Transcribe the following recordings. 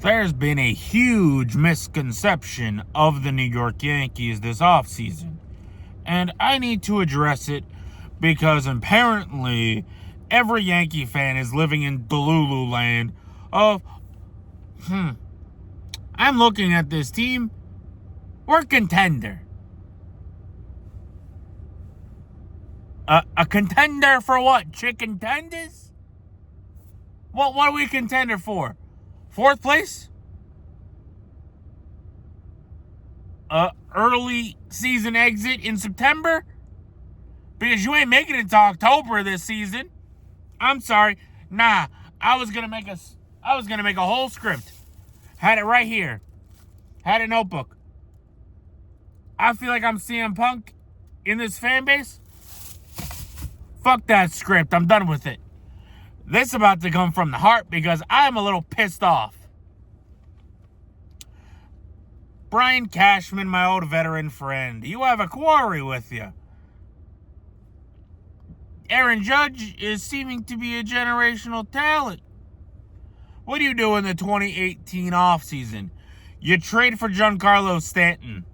There's been a huge misconception of the New York Yankees this offseason, and I need to address it because apparently every Yankee fan is living in Delulu land of, I'm looking at this team, we're a contender. A contender for what? Chicken tenders? What are we a contender for? Fourth place? Early season exit in September? Because you ain't making it to October this season. I'm sorry. Nah, I was gonna make a whole script. Had it right here. Had a notebook. I feel like I'm CM Punk in this fan base. Fuck that script. I'm done with it. This is about to come from the heart because I'm a little pissed off. Brian Cashman, my old veteran friend, you have a quarry with you. Aaron Judge is seeming to be a generational talent. What do you do in the 2018 offseason? You trade for Giancarlo Stanton.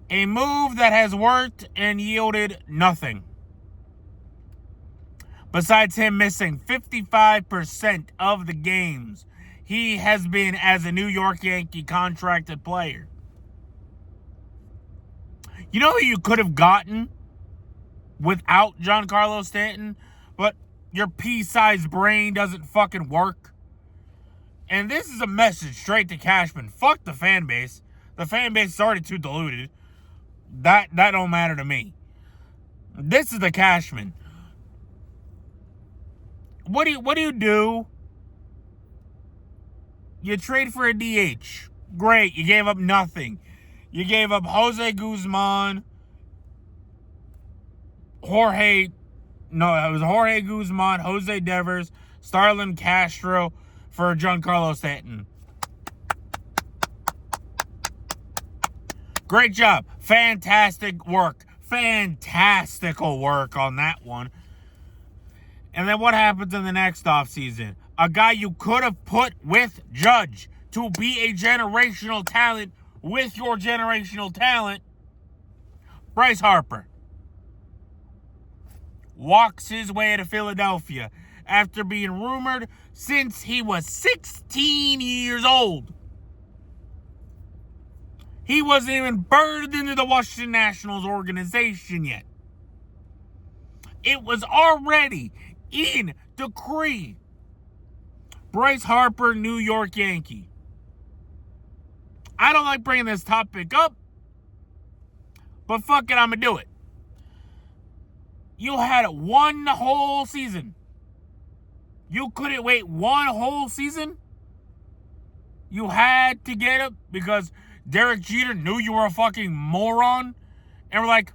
A move that has worked and yielded nothing. Besides him missing 55% of the games he has been as a New York Yankee contracted player. You know who you could have gotten without Giancarlo Stanton, but your pea-sized brain doesn't fucking work? And this is a message straight to Cashman. Fuck the fan base. The fan base is already too diluted. That don't matter to me. This is the Cashman. What do you do? You trade for a DH. Great. You gave up nothing. You gave up Jose Guzman. Jorge Guzman, Jose Devers, Starlin Castro for Giancarlo Stanton. Great job. Fantastic work. Fantastical work on that one. And then what happens in the next offseason? A guy you could have put with Judge to be a generational talent with your generational talent, Bryce Harper, walks his way to Philadelphia after being rumored since he was 16 years old. He wasn't even birthed into the Washington Nationals organization yet. It was already in decree. Bryce Harper, New York Yankee. I don't like bringing this topic up, but fuck it, I'm going to do it. You had one whole season. You couldn't wait one whole season? You had to get it because Derek Jeter knew you were a fucking moron? And we're like,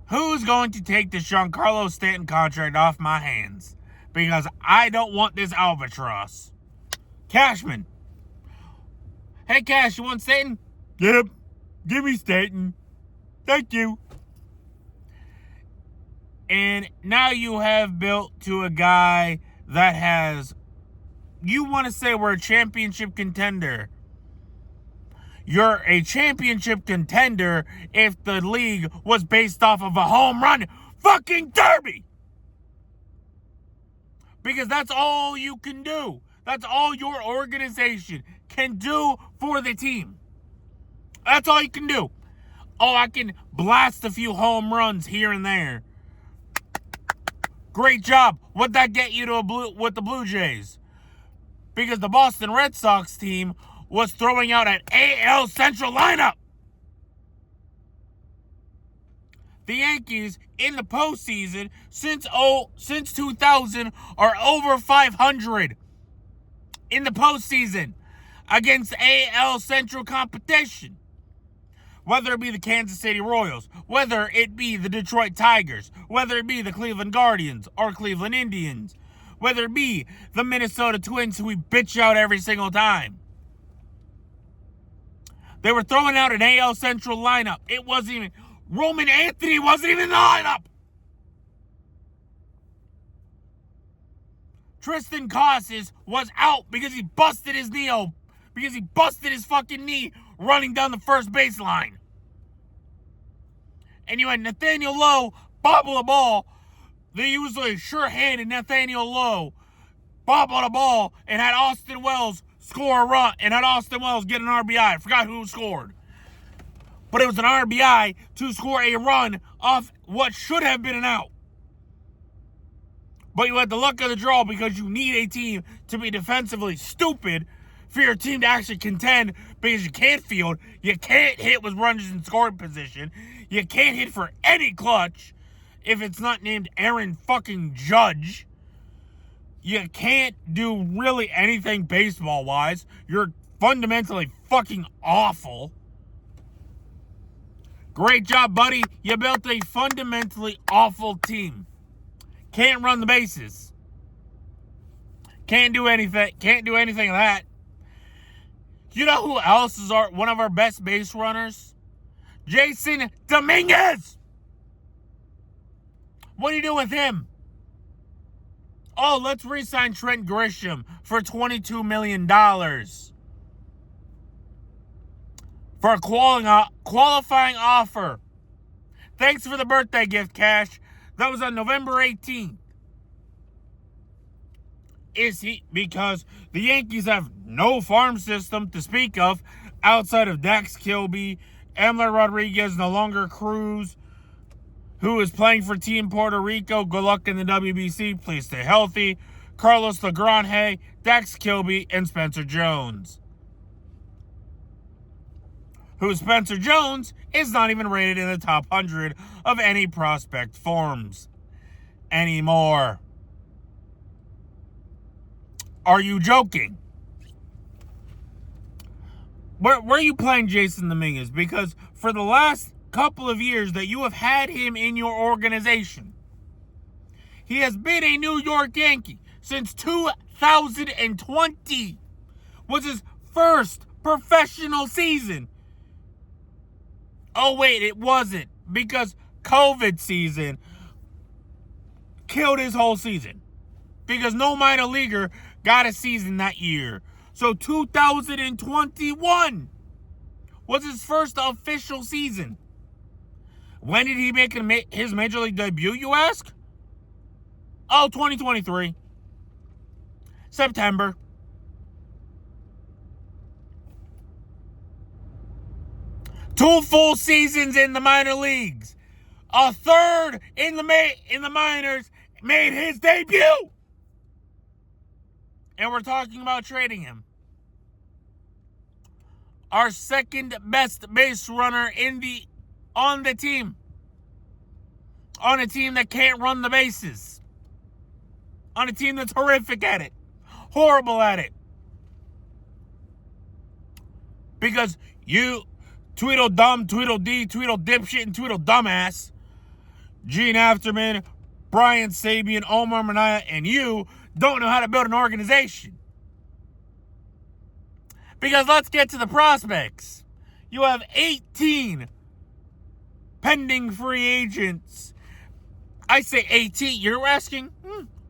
who's going to take the Giancarlo Stanton contract off my hands? Because I don't want this albatross. Cashman. Hey, Cash, you want Stanton? Yep. Give me Stanton. Thank you. And now you have built to a guy that has, you want to say we're a championship contender. You're a championship contender if the league was based off of a home run fucking derby. Because that's all you can do. That's all your organization can do for the team. That's all you can do. Oh, I can blast a few home runs here and there. Great job. What'd that get you with the Blue Jays? Because the Boston Red Sox team was throwing out an AL Central lineup. The Yankees in the postseason since 2000 are over 500 in the postseason against AL Central competition. Whether it be the Kansas City Royals, whether it be the Detroit Tigers, whether it be the Cleveland Guardians or Cleveland Indians, whether it be the Minnesota Twins who we bitch out every single time. They were throwing out an AL Central lineup. It wasn't even, Roman Anthony wasn't even in the lineup. Tristan Casas was out because he busted his knee open. Because he busted his fucking knee running down the first baseline. And you had Nathaniel Lowe bobble the ball. The usually sure-handed Nathaniel Lowe bobble the ball and had Austin Wells score a run and had Austin Wells get an RBI. I forgot who scored. But it was an RBI to score a run off what should have been an out. But you had the luck of the draw because you need a team to be defensively stupid for your team to actually contend, because you can't field, you can't hit with runners in scoring position, you can't hit for any clutch if it's not named Aaron fucking Judge. You can't do really anything baseball-wise. You're fundamentally fucking awful. Great job, buddy. You built a fundamentally awful team. Can't run the bases. Can't do anything. Can't do anything of that. You know who else is one of our best base runners? Jason Dominguez. What do you do with him? Oh, let's re-sign Trent Grisham for $22 million. For a qualifying offer. Thanks for the birthday gift, Cash. That was on November 18th. Because the Yankees have no farm system to speak of outside of Dax Kilby, Emler Rodriguez, no longer Cruz, who is playing for Team Puerto Rico. Good luck in the WBC. Please stay healthy. Carlos Legrand, Dax Kilby, and Spencer Jones. Who Spencer Jones is not even rated in the top 100 of any prospect forms anymore. Are you joking? Where are you playing Jason Dominguez? Because for the last couple of years that you have had him in your organization, he has been a New York Yankee since 2020. Was his first professional season. Oh, wait, it wasn't. Because COVID season killed his whole season. Because no minor leaguer got a season that year. So 2021 was his first official season. When did he make his major league debut, you ask? Oh, 2023. September. Two full seasons in the minor leagues. A third in the minors made his debut. And we're talking about trading him. Our second best base runner on the team. On a team that can't run the bases. On a team that's horrific at it. Horrible at it. Because you, Tweedledum, Tweedledee, Tweedle dipshit, and Tweedle dumbass, Gene Afterman, Brian Sabian, Omar Minaya, and you don't know how to build an organization. Because let's get to the prospects. You have 18 pending free agents. I say 18. You're asking,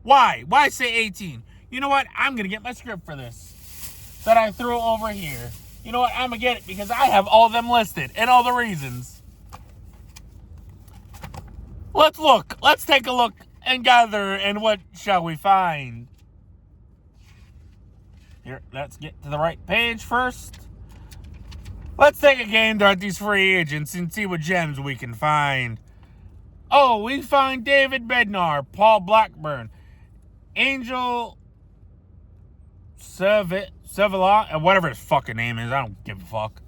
why? Why say 18? You know what? I'm going to get my script for this that I threw over here. You know what? I'm going to get it because I have all of them listed and all the reasons. Let's look. Let's take a look and gather, and what shall we find? Here, let's get to the right page first. Let's take a gander at these free agents and see what gems we can find. Oh, we find David Bednar, Paul Blackburn, Angel Sevilla, whatever his fucking name is. I don't give a fuck.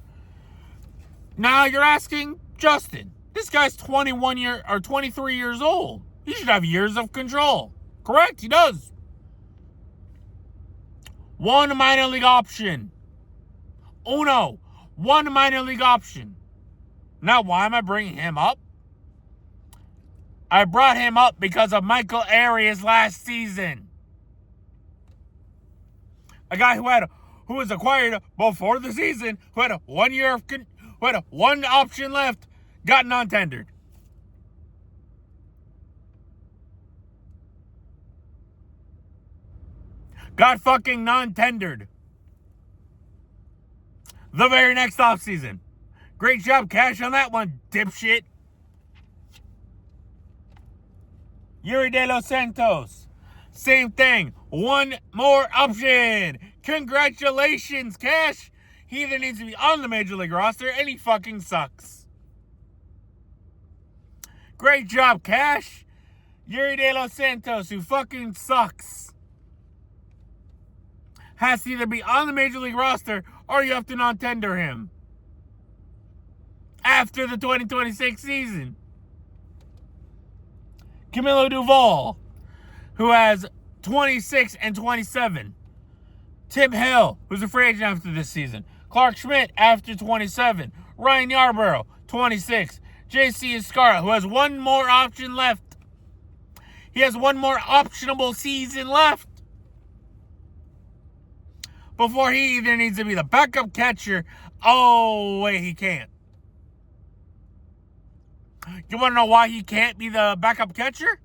Now you're asking, Justin, this guy's 23 years old. He should have years of control. Correct? He does. One minor league option. Uno. One minor league option. Now, why am I bringing him up? I brought him up because of Michael Arias last season. A guy who was acquired before the season, who had one option left, got non-tendered. got fucking non-tendered the very next offseason. Great job, Cash, on that one, dipshit. Yuri De Los Santos. Same thing. One more option. Congratulations, Cash. He either needs to be on the Major League roster and he fucking sucks. Great job, Cash. Yuri De Los Santos, who fucking sucks, has to either be on the Major League roster or you have to non-tender him after the 2026 season. Camilo Duvall, who has 26 and 27. Tim Hill, who's a free agent after this season. Clark Schmidt after 27. Ryan Yarborough, 26. JC Escarra, who has one more option left. He has one more optionable season left before he either needs to be the backup catcher. Oh, wait, he can't. You want to know why he can't be the backup catcher?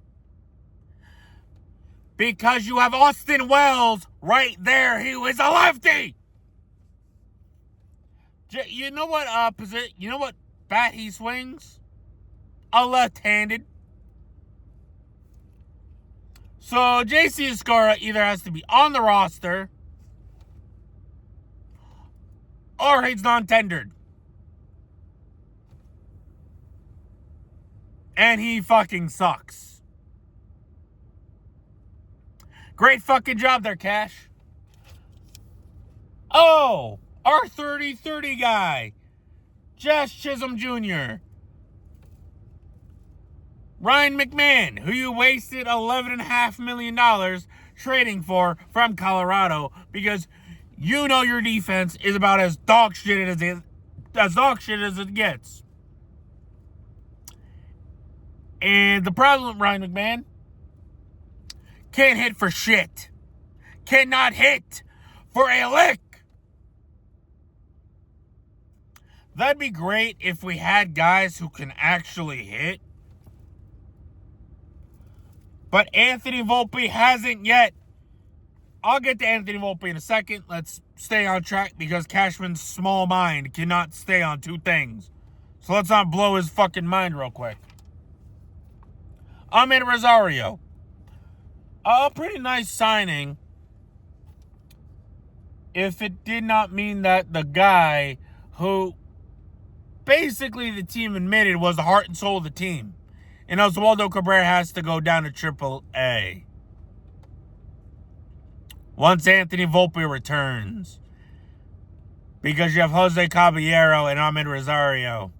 Because you have Austin Wells right there. He was a lefty. You know what bat he swings? A left-handed. So JC Escarra either has to be on the roster or he's non-tendered. And he fucking sucks. Great fucking job there, Cash. Oh, our 30-30 guy, Josh Chisholm Jr. Ryan McMahon, who you wasted $11.5 million trading for from Colorado because you know your defense is about as dog shit as it gets. And the problem with Ryan McMahon, can't hit for shit. Cannot hit for a lick. That'd be great if we had guys who can actually hit. But Anthony Volpe hasn't yet. I'll get to Anthony Volpe in a second. Let's stay on track because Cashman's small mind cannot stay on two things. So let's not blow his fucking mind real quick. Amed Rosario. A pretty nice signing. If it did not mean that the guy who basically the team admitted was the heart and soul of the team, and Oswaldo Cabrera has to go down to AAA once Anthony Volpe returns. Because you have Jose Caballero and Amed Rosario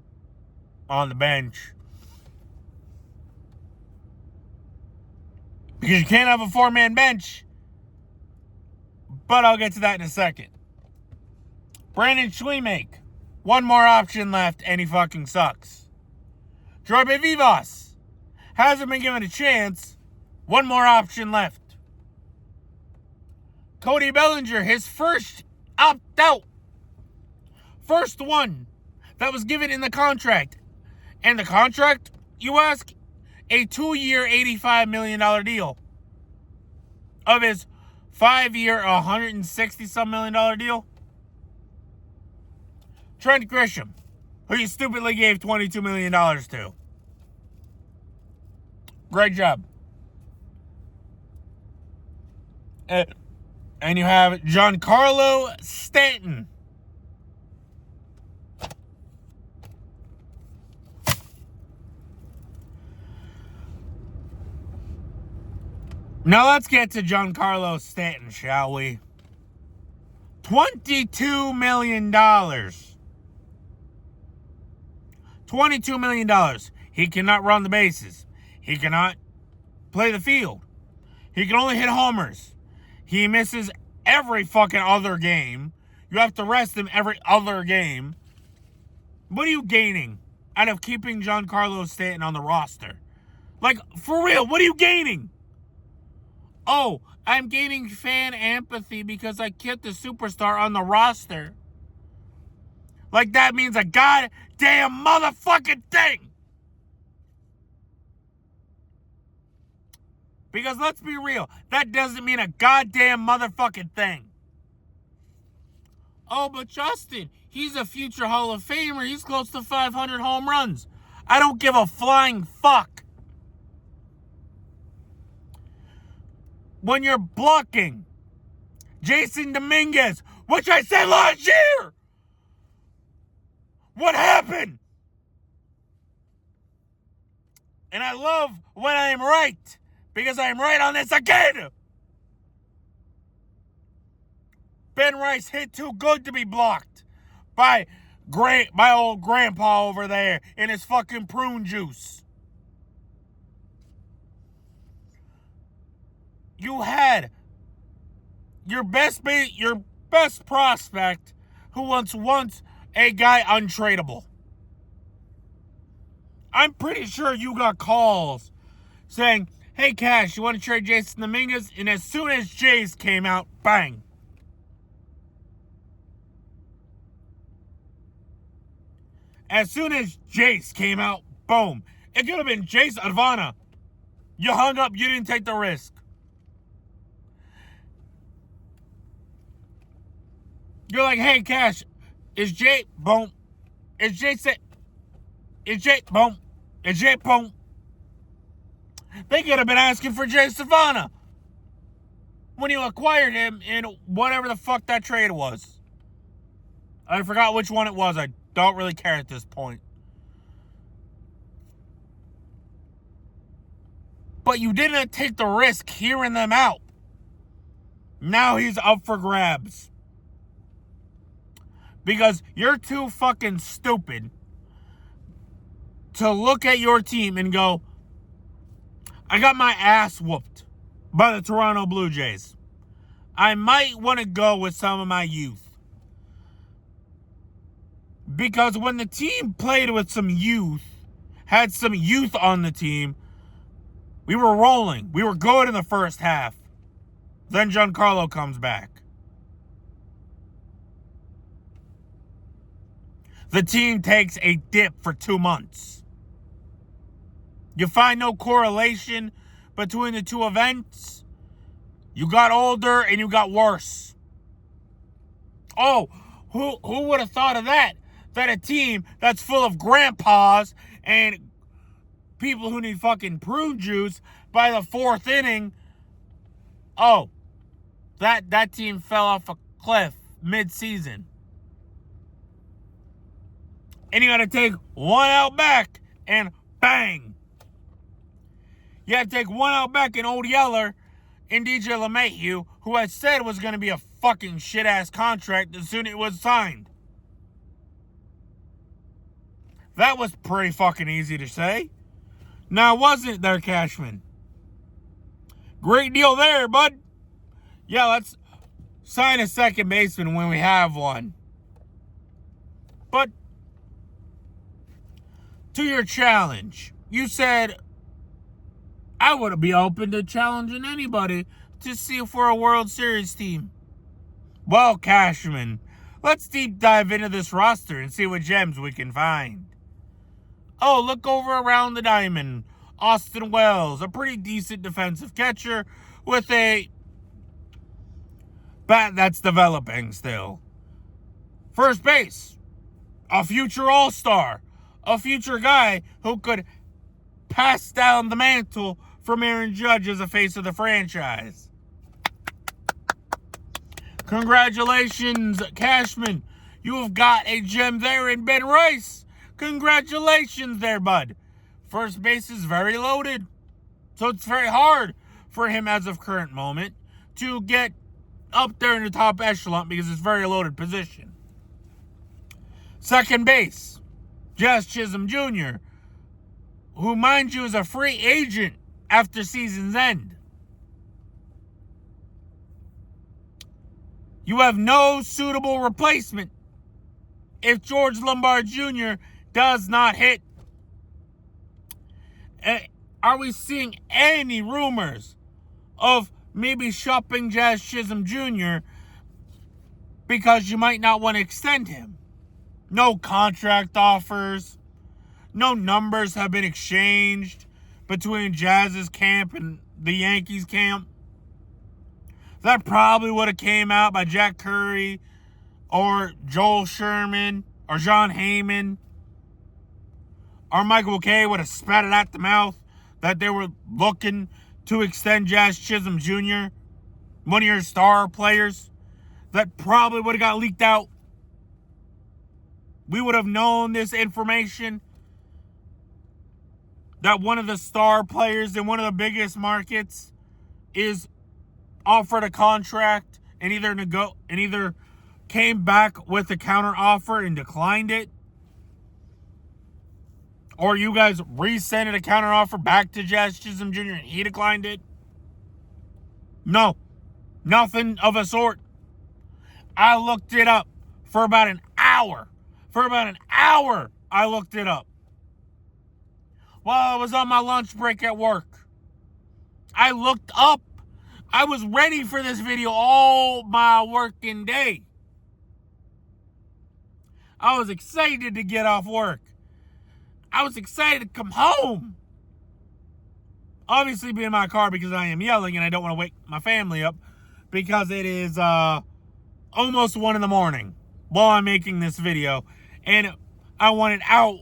on the bench. Because you can't have a four-man bench. But I'll get to that in a second. Brandon Schleemake. One more option left, and he fucking sucks. Jorge Vivas. Hasn't been given a chance. One more option left. Cody Bellinger, his first opt-out. First one that was given in the contract. And the contract, you ask? A 2-year, $85 million deal. Of his 5-year, $160-some million deal. Trent Grisham, who you stupidly gave $22 million to. Great job. And you have Giancarlo Stanton. Now let's get to Giancarlo Stanton, shall we? $22 million. $22 million. He cannot run the bases. He cannot play the field. He can only hit homers. He misses every fucking other game. You have to rest him every other game. What are you gaining out of keeping Giancarlo Stanton on the roster? Like, for real, what are you gaining? Oh, I'm gaining fan empathy because I kept the superstar on the roster. Like that means a goddamn motherfucking thing. Because let's be real, that doesn't mean a goddamn motherfucking thing. Oh, but Justin, he's a future Hall of Famer. He's close to 500 home runs. I don't give a flying fuck. When you're blocking Jason Dominguez, which I said last year, what happened? And I love when I am right, because I am right on this again. Ben Rice hit too good to be blocked by my old grandpa over there in his fucking prune juice. You had your best prospect who was once a guy untradeable. I'm pretty sure you got calls saying, hey, Cash, you want to trade Jason Dominguez? And as soon as Jays came out, bang. As soon as Jace came out, boom. It could have been Jace Advana. You hung up, you didn't take the risk. You're like, hey, Cash, is Jay, boom. Is Jay, boom. Is Jay, boom. They could have been asking for Jay Savannah when you acquired him in whatever the fuck that trade was. I forgot which one it was. I don't really care at this point. But you didn't take the risk hearing them out. Now he's up for grabs. Because you're too fucking stupid to look at your team and go, I got my ass whooped by the Toronto Blue Jays. I might want to go with some of my youth. Because when the team played with some youth, had some youth on the team, we were rolling. We were good in the first half. Then Giancarlo comes back. The team takes a dip for 2 months. You find no correlation between the two events. You got older and you got worse. Oh, who would have thought of that? That a team that's full of grandpas and people who need fucking prune juice by the fourth inning, oh, that team fell off a cliff mid-season. And you got to take one out back and bang. You had to take one out back in Old Yeller and DJ LeMahieu, who I said was going to be a fucking shit-ass contract as soon as it was signed. That was pretty fucking easy to say. Now, wasn't it there, Cashman? Great deal there, bud. Yeah, let's sign a second baseman when we have one. But to your challenge, you said I would be open to challenging anybody to see if we're a World Series team. Well, Cashman, let's deep dive into this roster and see what gems we can find. Oh, look over around the diamond. Austin Wells, a pretty decent defensive catcher with a bat that's developing still. First base, a future all-star, a future guy who could pass down the mantle from Aaron Judge as the face of the franchise. Congratulations, Cashman. You have got a gem there in Ben Rice. Congratulations there, bud. First base is very loaded. So it's very hard for him as of current moment to get up there in the top echelon because it's a very loaded position. Second base, Jazz Chisholm Jr., who, mind you, is a free agent after season's end. You have no suitable replacement if George Lombard Jr. does not hit. Are we seeing any rumors of maybe shopping Jazz Chisholm Jr. because you might not want to extend him? No contract offers. No numbers have been exchanged between Jazz's camp and the Yankees camp. That probably would have came out by Jack Curry or Joel Sherman or John Heyman. Or Michael Kay would have spat it out the mouth that they were looking to extend Jazz Chisholm Jr., one of your star players. That probably would have got leaked out. We would have known this information, that one of the star players in one of the biggest markets is offered a contract and either came back with a counter offer and declined it, or you guys resended a counter offer back to Jazz Chisholm Jr. and he declined it. No, nothing of a sort. I looked it up for about an hour. I looked it up while I was on my lunch break at work. I looked up. I was ready for this video all my working day. I was excited to get off work. I was excited to come home. Obviously be in my car because I am yelling and I don't want to wake my family up because it is almost 1 a.m. while I'm making this video. And I want it out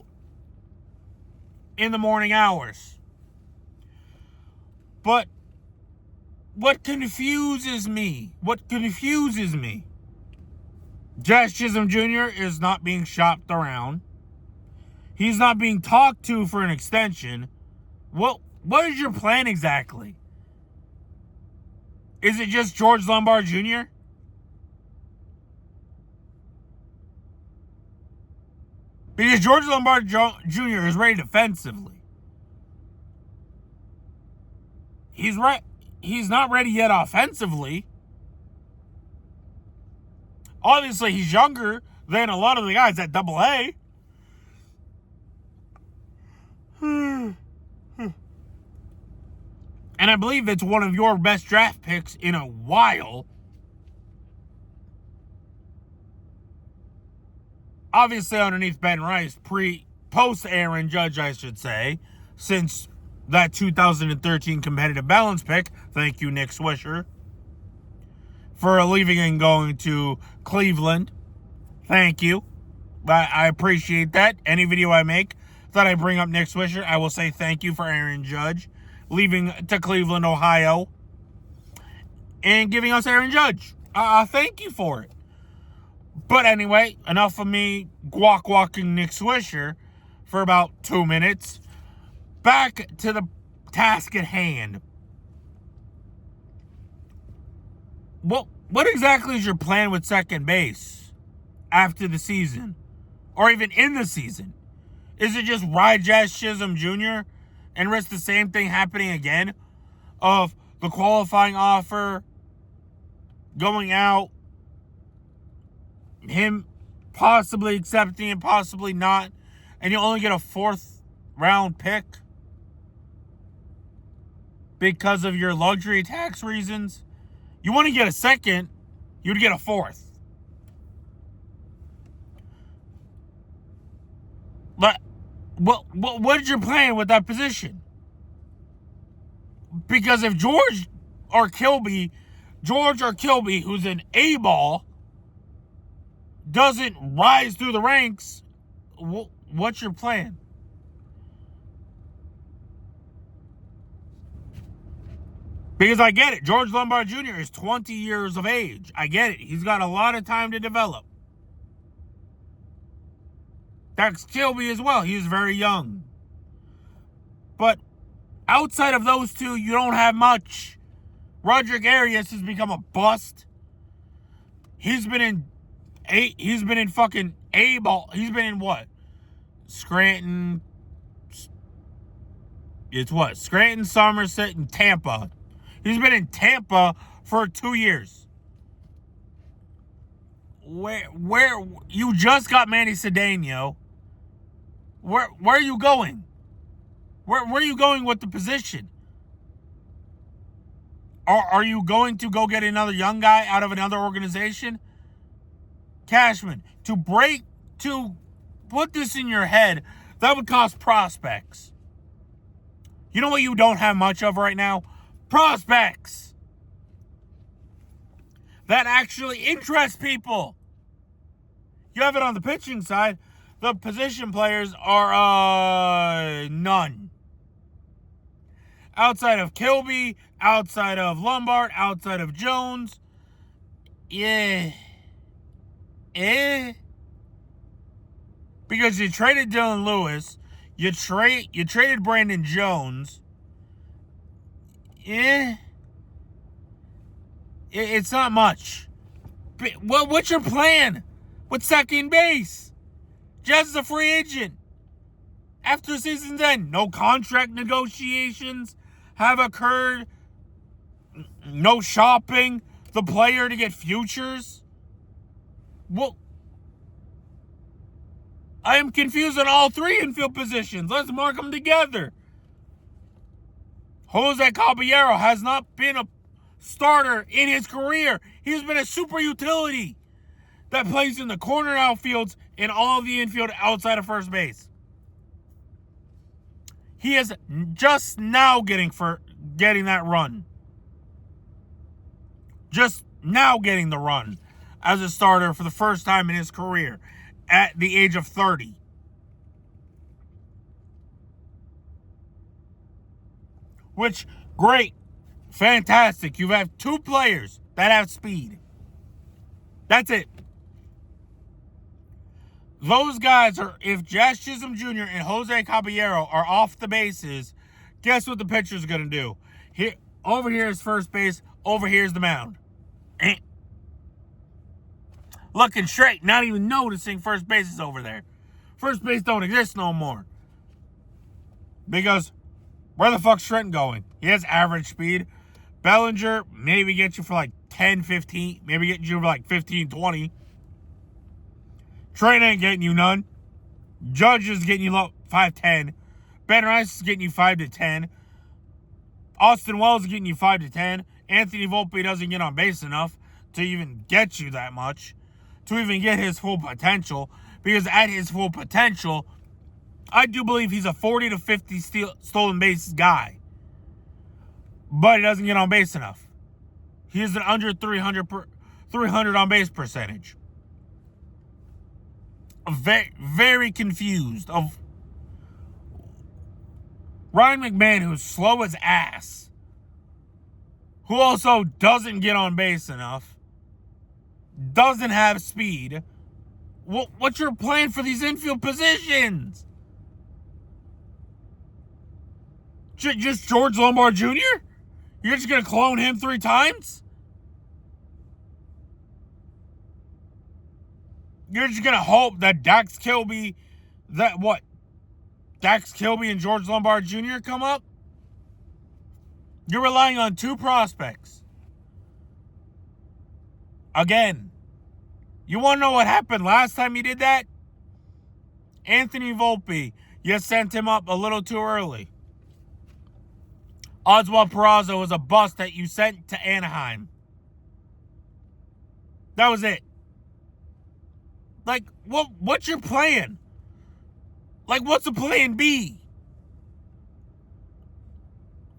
in the morning hours. But what confuses me, Jazz Chisholm Jr. is not being shopped around. He's not being talked to for an extension. What is your plan exactly? Is it just George Lombard Jr.? Because George Lombard Jr. is ready defensively. He's not ready yet offensively. Obviously, he's younger than a lot of the guys at AA. And I believe it's one of your best draft picks in a while. Obviously underneath Ben Rice, post Aaron Judge, I should say, since that 2013 competitive balance pick. Thank you, Nick Swisher, for leaving and going to Cleveland. Thank you. I appreciate that. Any video I make that I bring up Nick Swisher, I will say thank you for Aaron Judge leaving to Cleveland, Ohio, and giving us Aaron Judge. Thank you for it. But anyway, enough of me walking Nick Swisher for about 2 minutes. Back to the task at hand. What exactly is your plan with second base after the season? Or even in the season? Is it just ride Jazz Chisholm Jr. and risk the same thing happening again? Of the qualifying offer going out, him possibly accepting and possibly not, and you only get a 4th round pick because of your luxury tax reasons? You want to get a 2nd, you'd get a 4th. But what's your plan with that position? Because if George or Kilby, who's an A-ball, doesn't rise through the ranks, what's your plan? Because I get it. George Lombard Jr. is 20 years of age. I get it. He's got a lot of time to develop. Dax Kilby as well. He's very young. But outside of those two, you don't have much. Roderick Arias has become a bust. He's been in fucking A-ball. He's been in what? Scranton. It's what? Scranton, Somerset, and Tampa. He's been in Tampa for 2 years. Where you just got Manny Cedeno. Where are you going? Where are you going with the position? Are you going to go get another young guy out of another organization? Cashman, to put this in your head, that would cost prospects. You know what you don't have much of right now? prospects that actually interest people. You have it on the pitching side. The position players are none. Outside of Kilby, outside of Lombard, outside of Jones. Yeah. Because you traded Dylan Lewis. You traded Brandon Jones. It's not much. What's your plan with second base? Just a free agent. After the season's end, no contract negotiations have occurred. No shopping the player to get futures. Well, I am confused on all three infield positions. Let's mark them together. Jose Caballero has not been a starter in his career. He's been a super utility that plays in the corner outfields and all of the infield outside of first base. He is just now getting that run. Just now getting the run as a starter for the first time in his career at the age of 30. Which, great, fantastic. You have two players that have speed. That's it. Those guys are, if Jazz Chisholm Jr. and Jose Caballero are off the bases, guess what the pitcher's going to do? Over here is first base, over here is the mound. Looking straight, not even noticing first base is over there. First base don't exist no more. Because where the fuck's Trent going? He has average speed. Bellinger maybe get you for like 10, 15. Maybe get you for like 15, 20. Trent ain't getting you none. Judge is getting you 5-10. Ben Rice is getting you 5-10. Austin Wells is getting you 5-10. Anthony Volpe doesn't get on base enough to even get you that much. To even get his full potential. Because at his full potential, I do believe he's a 40 to 50 stolen bases guy. But he doesn't get on base enough. He is an under 300 on base percentage. Very, very confused of Ryan McMahon, who's slow as ass, who also doesn't get on base enough, doesn't have speed. What's your plan for these infield positions? Just George Lombard Jr.? You're just going to clone him 3 times? You're just going to hope that Dax Kilby and George Lombard Jr. come up? You're relying on 2 prospects. Again, you want to know what happened last time you did that? Anthony Volpe, you sent him up a little too early. Oswald Peraza was a bust that you sent to Anaheim. That was it. Like, what's your plan? Like, what's a plan B?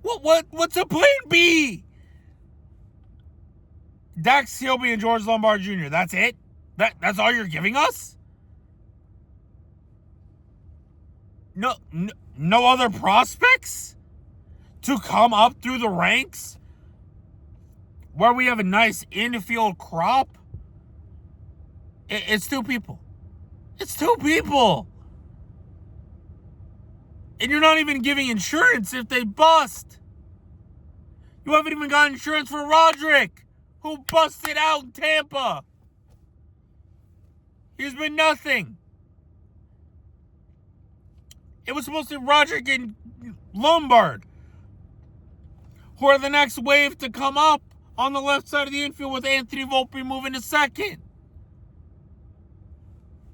What's a plan B? Dax Kilby and George Lombard Jr., that's it? That's all you're giving us? No other prospects to come up through the ranks where we have a nice infield crop? It's 2 people. It's 2 people. And you're not even giving insurance if they bust. You haven't even got insurance for Roderick, who busted out in Tampa. He's been nothing. It was supposed to be Roderick and Lombard, who are the next wave to come up on the left side of the infield with Anthony Volpe moving to second.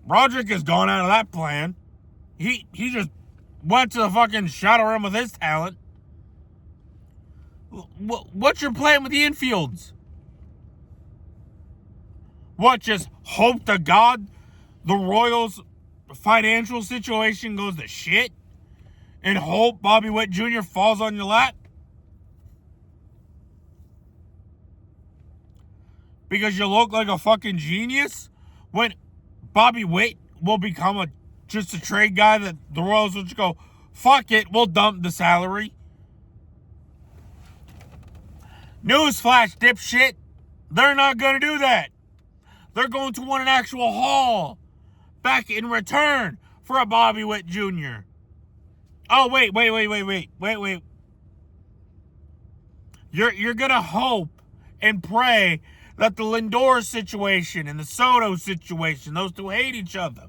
Roderick has gone out of that plan. He just went to the fucking shadow realm with his talent. What's your plan with the infields? What, just hope to God the Royals' financial situation goes to shit? And hope Bobby Witt Jr. falls on your lap? because you look like a fucking genius, when Bobby Witt will become just a trade guy that the Royals will just go, fuck it, we'll dump the salary. Newsflash, dipshit. They're not going to do that. They're going to want an actual haul back in return for a Bobby Witt Jr. Oh, wait. You're going to hope and pray that the Lindor situation and the Soto situation, those two hate each other.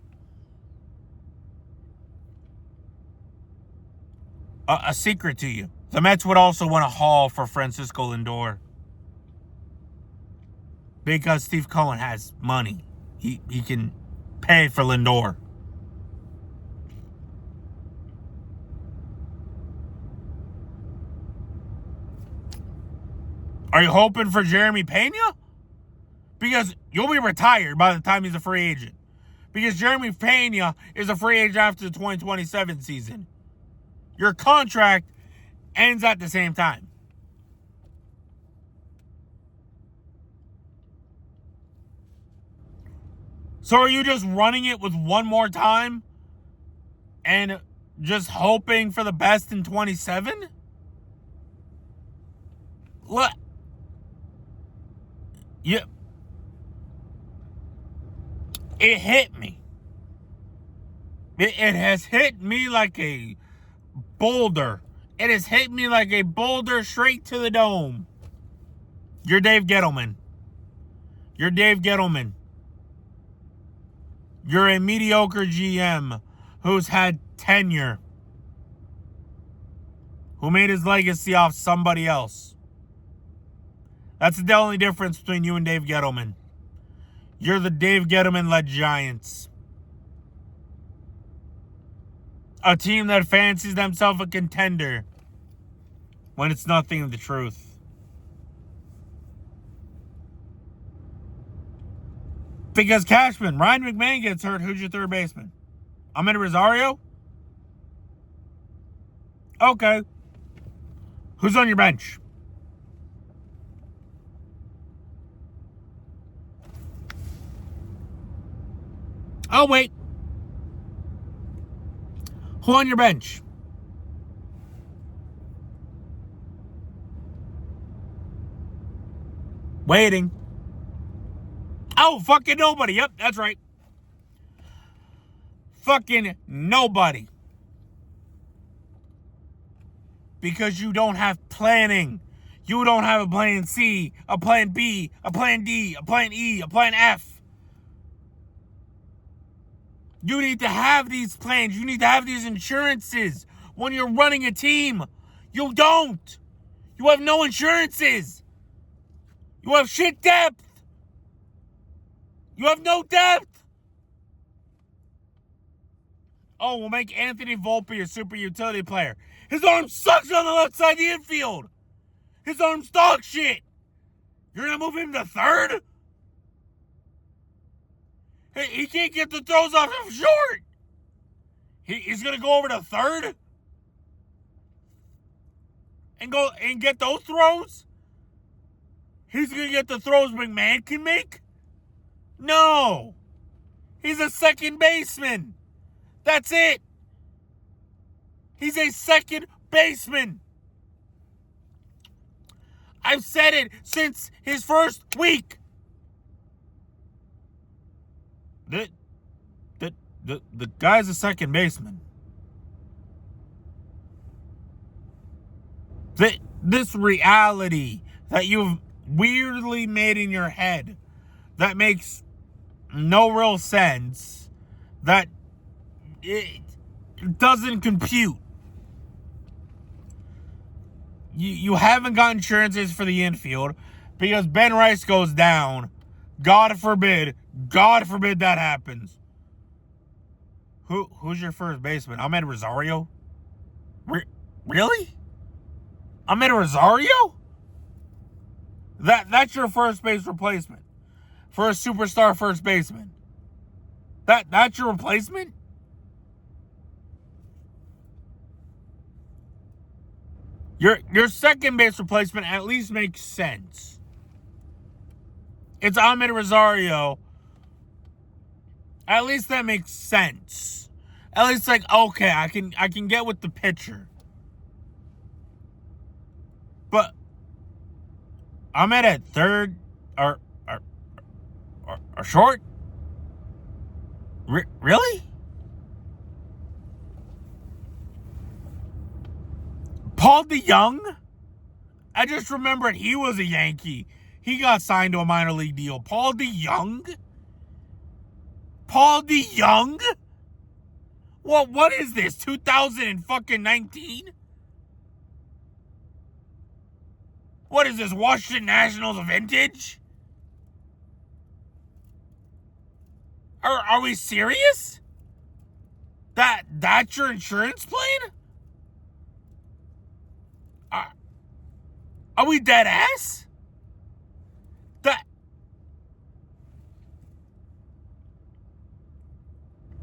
A secret to you. The Mets would also want a haul for Francisco Lindor. Because Steve Cohen has money. He can pay for Lindor. Are you hoping for Jeremy Pena? Because you'll be retired by the time he's a free agent. Because Jeremy Pena is a free agent after the 2027 season. Your contract ends at the same time. So are you just running it with one more time and just hoping for the best in 27? Look. Yeah. It hit me. It has hit me like a boulder. It has hit me like a boulder straight to the dome. You're Dave Gettleman. You're Dave Gettleman. You're a mediocre GM who's had tenure, who made his legacy off somebody else. That's the only difference between you and Dave Gettleman. You're the Dave Gettleman-led Giants. A team that fancies themselves a contender when it's nothing of the truth. Because Cashman, Ryan McMahon gets hurt, who's your third baseman? Amed Rosario? Okay. Who's on your bench? Oh, wait. Who on your bench? Waiting. Oh, fucking nobody. Yep, that's right. Fucking nobody. Because you don't have planning. You don't have a plan C, a plan B, a plan D, a plan E, a plan F. You need to have these plans. You need to have these insurances when you're running a team. You don't. You have no insurances. You have shit depth. You have no depth. Oh, we'll make Anthony Volpe a super utility player. His arm sucks on the left side of the infield. His arm's dog shit. You're going to move him to third? He can't get the throws off him short. He's going to go over to third? And go and get those throws? He's going to get the throws McMahon can make? No. He's a second baseman. That's it. He's a second baseman. I've said it since his first week. The guy's a second baseman. This reality that you've weirdly made in your head that makes no real sense, that it doesn't compute. You haven't got insurances for the infield because Ben Rice goes down. God forbid that happens. Who's your first baseman? Amed Rosario? Really? Amed Rosario? That's your first base replacement for a superstar first baseman. That's your replacement? Your second base replacement at least makes sense. It's Ahmed Rosario. At least that makes sense. At least, like, okay, I can get with the pitcher. But Ahmed at third or short? Really? Paul DeYoung? I just remembered he was a Yankee. He got signed to a minor league deal. Paul DeYoung? Paul DeYoung? What is this? 2019? What is this? Washington Nationals vintage? Are we serious? That's your insurance plan? Are we dead ass?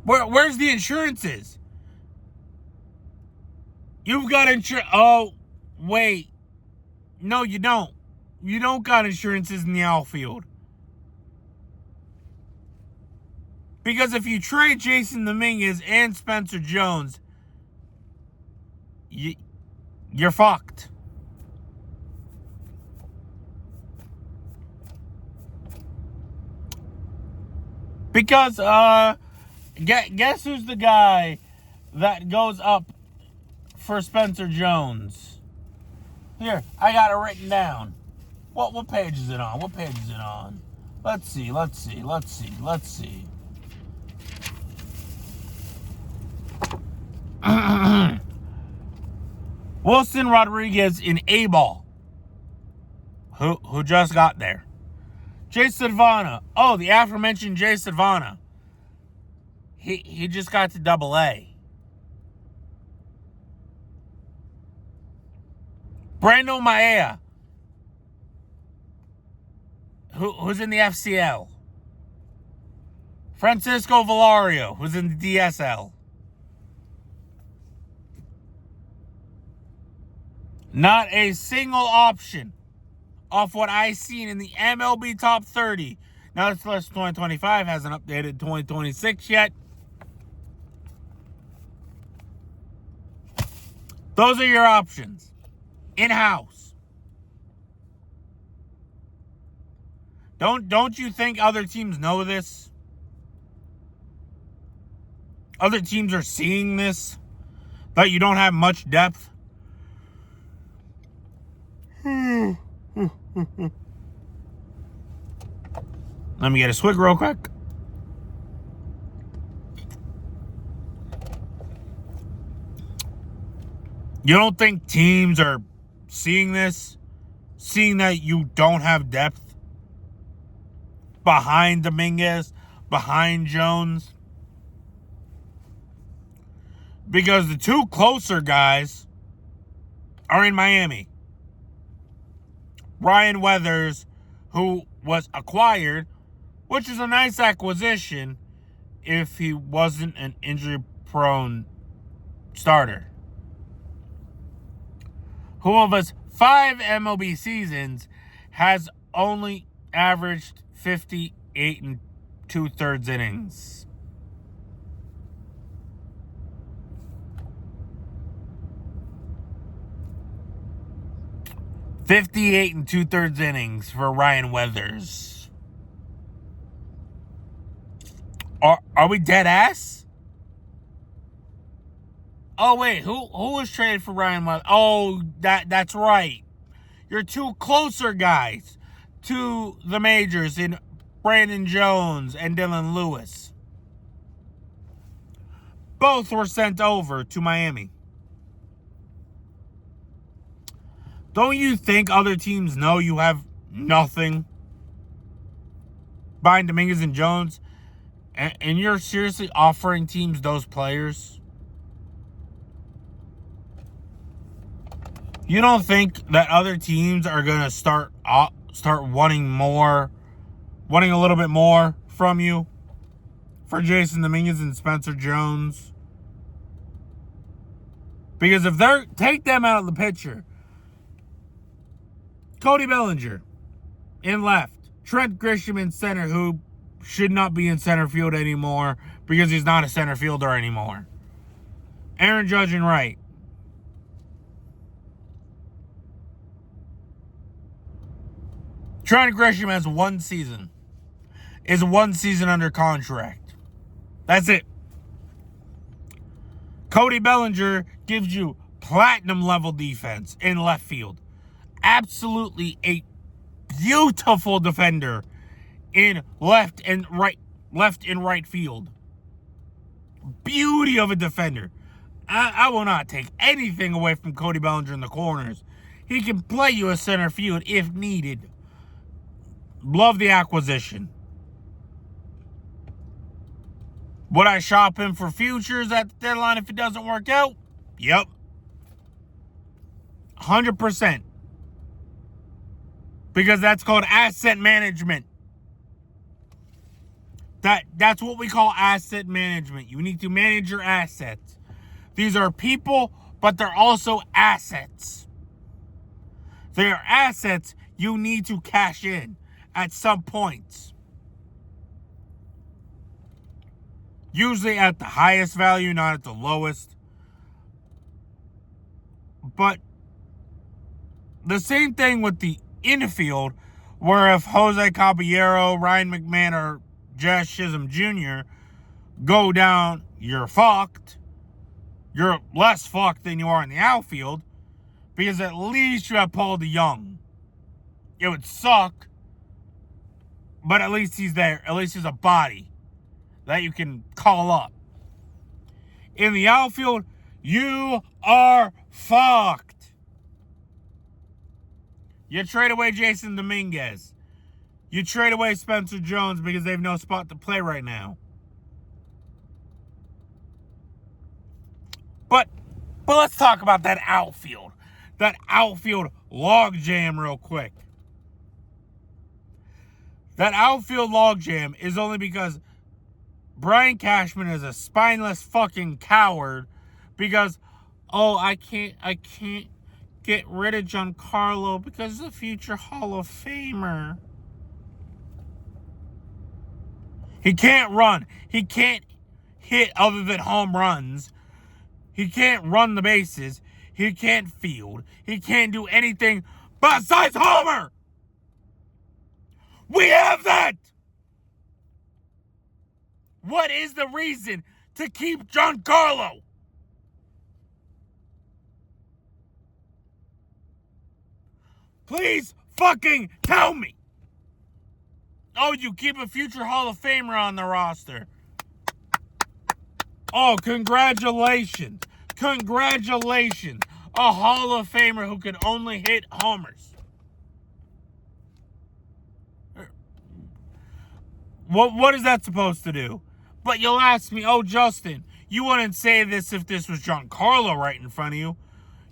Where's the insurances? You've got insurance. Oh, wait. No, you don't. You don't got insurances in the outfield. Because if you trade Jason Dominguez and Spencer Jones, you're fucked. Because, guess who's the guy that goes up for Spencer Jones? Here, I got it written down. What page is it on? What page is it on? Let's see. Wilson Rodriguez in A-ball. Who just got there? Jay Savannah. Oh, the aforementioned Jay Savannah. He just got to Double-A. Brando Maea. Who's in the FCL? Francisco Valario, who's in the DSL. Not a single option off what I've seen in the MLB Top 30. Now, this list 2025 hasn't updated 2026 yet. Those are your options. In-house. Don't you think other teams know this? Other teams are seeing this? That you don't have much depth? Let me get a swig real quick. You don't think teams are seeing this? Seeing that you don't have depth? Behind Dominguez? Behind Jones? Because the two closer guys are in Miami. Ryan Weathers, who was acquired, which is a nice acquisition if he wasn't an injury-prone starter. Who of his 5 MLB seasons has only averaged 58 and 2/3 innings. .58 and 2/3 innings for Ryan Weathers. Are we dead ass? Oh wait, who was traded for Ryan Weathers? Oh, that's right. Your two closer guys to the majors in Brandon Jones and Dylan Lewis. Both were sent over to Miami. Don't you think other teams know you have nothing behind Dominguez and Jones, and you're seriously offering teams those players? You don't think that other teams are going to start wanting more, wanting a little bit more from you for Jason Dominguez and Spencer Jones? Because if they take them out of the picture, Cody Bellinger in left, Trent Grisham in center, who should not be in center field anymore because he's not a center fielder anymore. Aaron Judge in right. Trent Grisham has one season. Is one season under contract. That's it. Cody Bellinger gives you platinum level defense in left field. Absolutely a beautiful defender in left and right field. Beauty of a defender. I will not take anything away from Cody Bellinger in the corners. He can play you a center field if needed. Love the acquisition. Would I shop him for futures at the deadline if it doesn't work out? Yep. 100%. Because that's called asset management. That's what we call asset management. You need to manage your assets. These are people, but they're also assets. They are assets you need to cash in at some points. Usually at the highest value, not at the lowest. But the same thing with the infield, where if Jose Caballero, Ryan McMahon, or Jazz Chisholm Jr. go down, you're fucked. You're less fucked than you are in the outfield, because at least you have Paul DeYoung. It would suck, but at least he's there. At least he's a body that you can call up. In the outfield, you are fucked. You trade away Jason Dominguez. You trade away Spencer Jones because they have no spot to play right now. But let's talk about that outfield. That outfield logjam real quick. That outfield logjam is only because Brian Cashman is a spineless fucking coward because, I can't get rid of Giancarlo because he's a future Hall of Famer. He can't run. He can't hit other than home runs. He can't run the bases. He can't field. He can't do anything besides homer. We have that. What is the reason to keep Giancarlo? Please fucking tell me. Oh, you keep a future Hall of Famer on the roster. Oh, congratulations. Congratulations. A Hall of Famer who can only hit homers. What is that supposed to do? But you'll ask me, Justin, you wouldn't say this if this was Giancarlo right in front of you.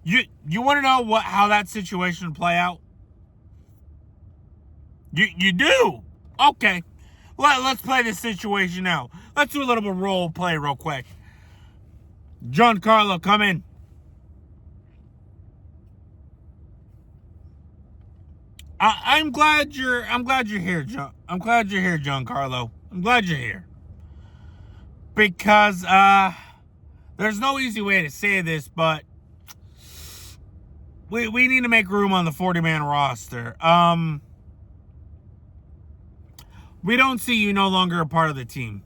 You want to know how that situation would play out? You do? Okay. Let's play this situation out. Let's do a little bit of role play real quick. Giancarlo, come in. I'm glad you're here, John. I'm glad you're here, Giancarlo. I'm glad you're here. Because there's no easy way to say this, but we need to make room on the 40-man roster. We don't see you no longer a part of the team.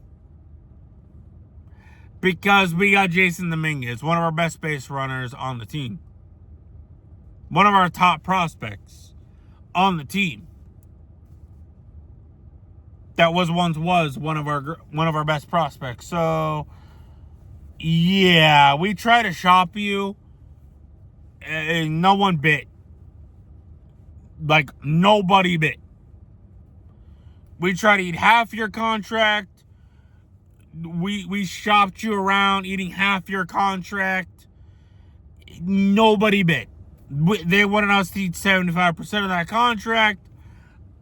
Because we got Jason Dominguez, one of our best base runners on the team. One of our top prospects on the team. That was one of our best prospects. So, yeah, we try to shop you. And no one bit. Like, nobody bit. We try to eat half your contract. We shopped you around eating half your contract. Nobody bit. They wanted us to eat 75% of that contract.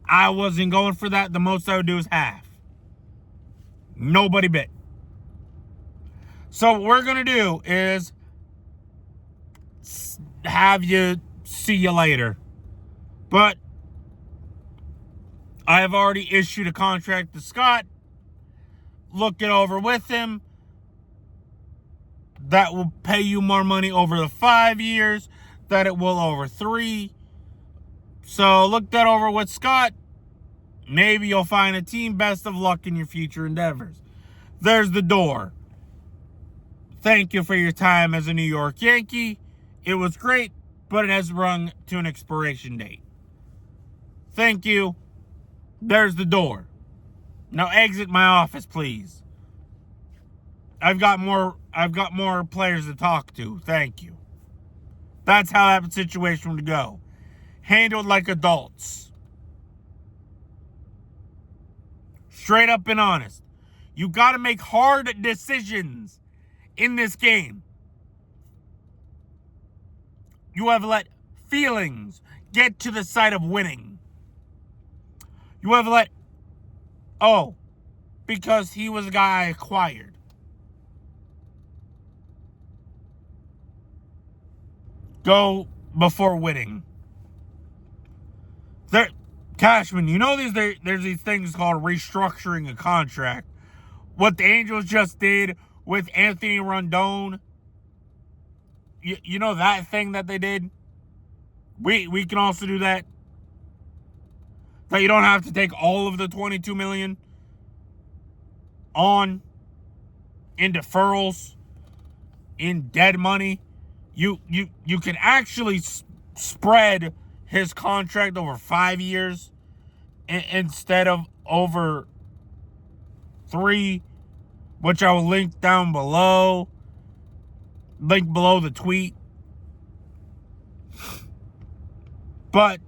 I wasn't going for that. The most I would do is half. Nobody bit. So what we're going to do is have you see you later. But I have already issued a contract to Scott. Look it over with him. That will pay you more money over the 5 years than it will over 3. So look that over with Scott. Maybe you'll find a team. Best of luck in your future endeavors. There's the door. Thank you for your time as a New York Yankee. It was great, but it has rung to an expiration date. Thank you. There's the door. Now exit my office, please. I've got more players to talk to. Thank you. That's how that situation would go. Handled like adults. Straight up and honest. You got to make hard decisions in this game. You have let feelings get to the side of winning. You have let, because he was a guy I acquired. Go before winning. Cashman, you know there's these things called restructuring a contract. What the Angels just did with Anthony Rondon. You know that thing that they did? We can also do that. That you don't have to take all of the $22 million on in deferrals, in dead money. You can actually spread his contract over 5 years instead of over 3, which I will link down below. Link below the tweet. But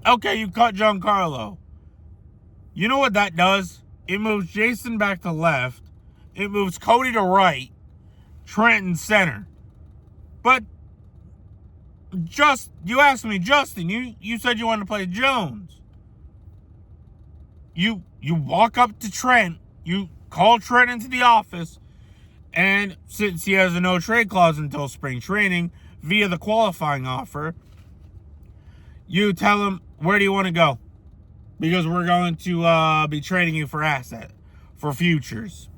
okay, you cut Giancarlo. You know what that does? It moves Jason back to left. It moves Cody to right. Trent in center. But you asked me, Justin, you said you wanted to play Jones. You walk up to Trent, you call Trent into the office, and since he has a no trade clause until spring training via the qualifying offer, you tell him, where do you want to go? Because we're going to be trading you for futures.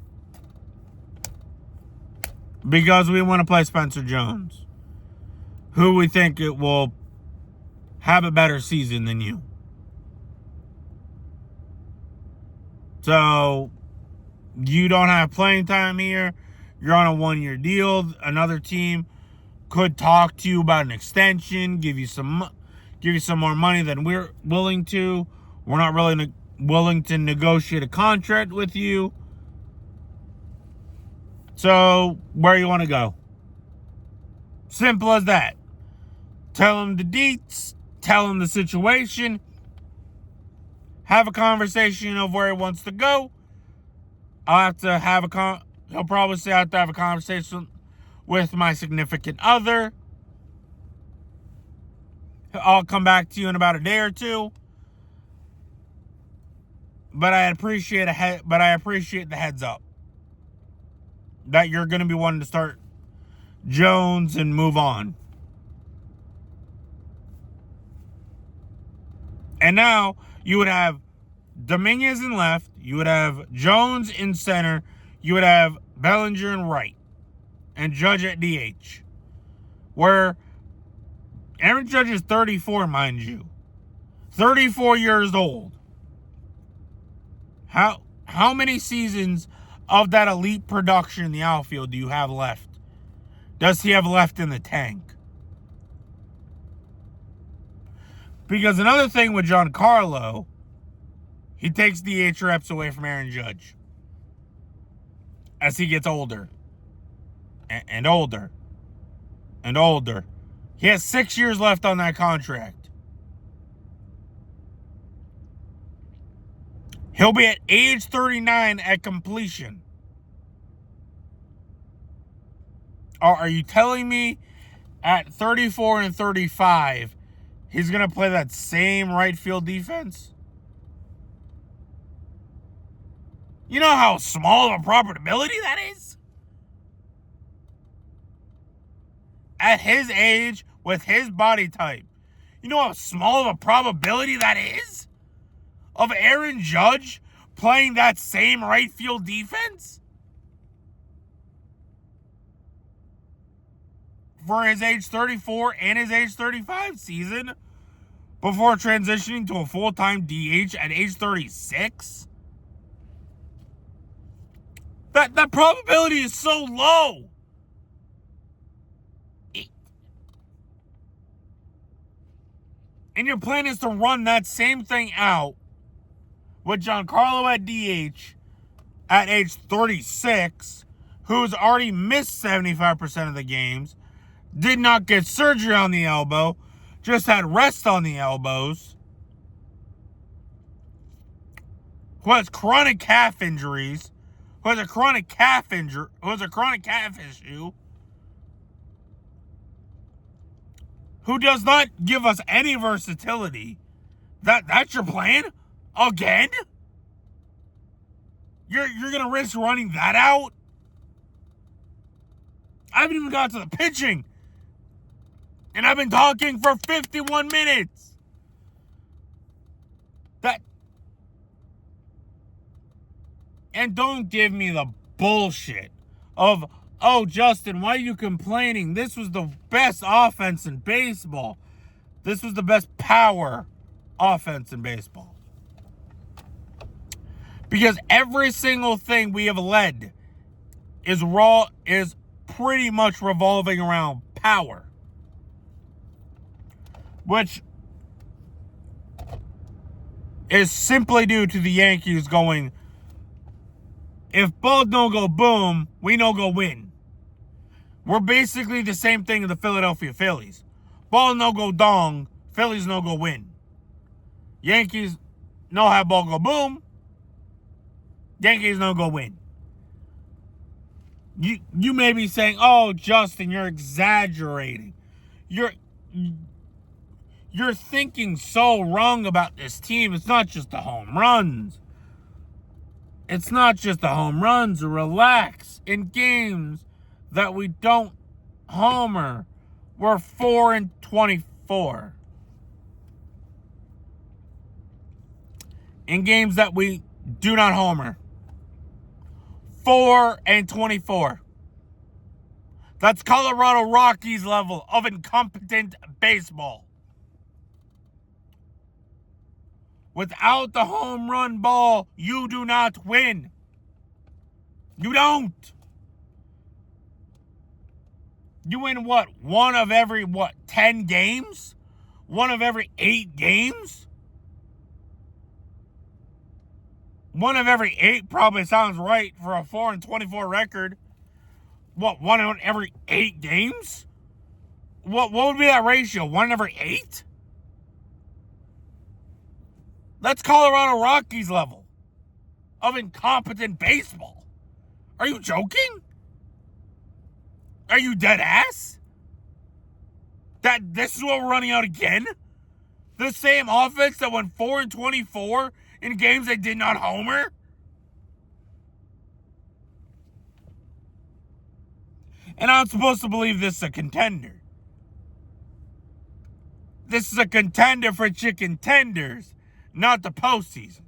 Because we want to play Spencer Jones, who we think it will have a better season than you. So, you don't have playing time here. You're on a 1-year deal. Another team could talk to you about an extension, give you some more money than we're willing to. We're not really willing to negotiate a contract with you. So, where you want to go? Simple as that. Tell him the deets. Tell him the situation. Have a conversation of where he wants to go. He'll probably say I have to have a conversation with my significant other. I'll come back to you in about a day or two. But I appreciate the heads up that you're going to be wanting to start Jones and move on. And now you would have Dominguez in left, you would have Jones in center, you would have Bellinger in right, and Judge at DH. Where Aaron Judge is 34, mind you. 34 years old. How many seasons of that elite production in the outfield do you have left? Does he have left in the tank? Because another thing with Giancarlo, he takes DH reps away from Aaron Judge as he gets older and older and older. He has 6 years left on that contract. He'll be at age 39 at completion. Are you telling me at 34 and 35, he's going to play that same right field defense? You know how small of a profitability that is? At his age, with his body type, You know how small of a probability that is? Of Aaron Judge playing that same right field defense? For his age 34 and his age 35 season? Before transitioning to a full-time DH at age 36? That probability is so low. And your plan is to run that same thing out with Giancarlo at DH at age 36, who's already missed 75% of the games, did not get surgery on the elbow, just had rest on the elbows, who has chronic calf injuries, who has a chronic calf issue, who does not give us any versatility. That's your plan? Again? You're gonna risk running that out? I haven't even got to the pitching. And I've been talking for 51 minutes. And don't give me the bullshit of, oh, Justin, why are you complaining? This was the best offense in baseball. This was the best power offense in baseball. Because every single thing we have led is pretty much revolving around power. Which is simply due to the Yankees going, if ball don't go boom, we no go win. We're basically the same thing as the Philadelphia Phillies. Ball no go dong, Phillies no go win. Yankees no have ball go boom, Yankees no go win. You may be saying, oh, Justin, you're exaggerating. You're thinking so wrong about this team. It's not just the home runs. It's not just the home runs. Relax. In games that we don't homer, we're 4-24. In games that we do not homer, 4-24. That's Colorado Rockies level of incompetent baseball. Without the home run ball, you do not win. You don't. You win what? One of every, 10 games? One of every 8 games? One of every 8 probably sounds right for a 4-24 record. What, one in every 8 games? What would be that ratio? 1 every 8? That's Colorado Rockies level of incompetent baseball. Are you joking? Are you dead ass? That this is what we're running out again? The same offense that went 4-24 in games they did not homer? And I'm supposed to believe this is a contender. This is a contender for chicken tenders, not the postseason.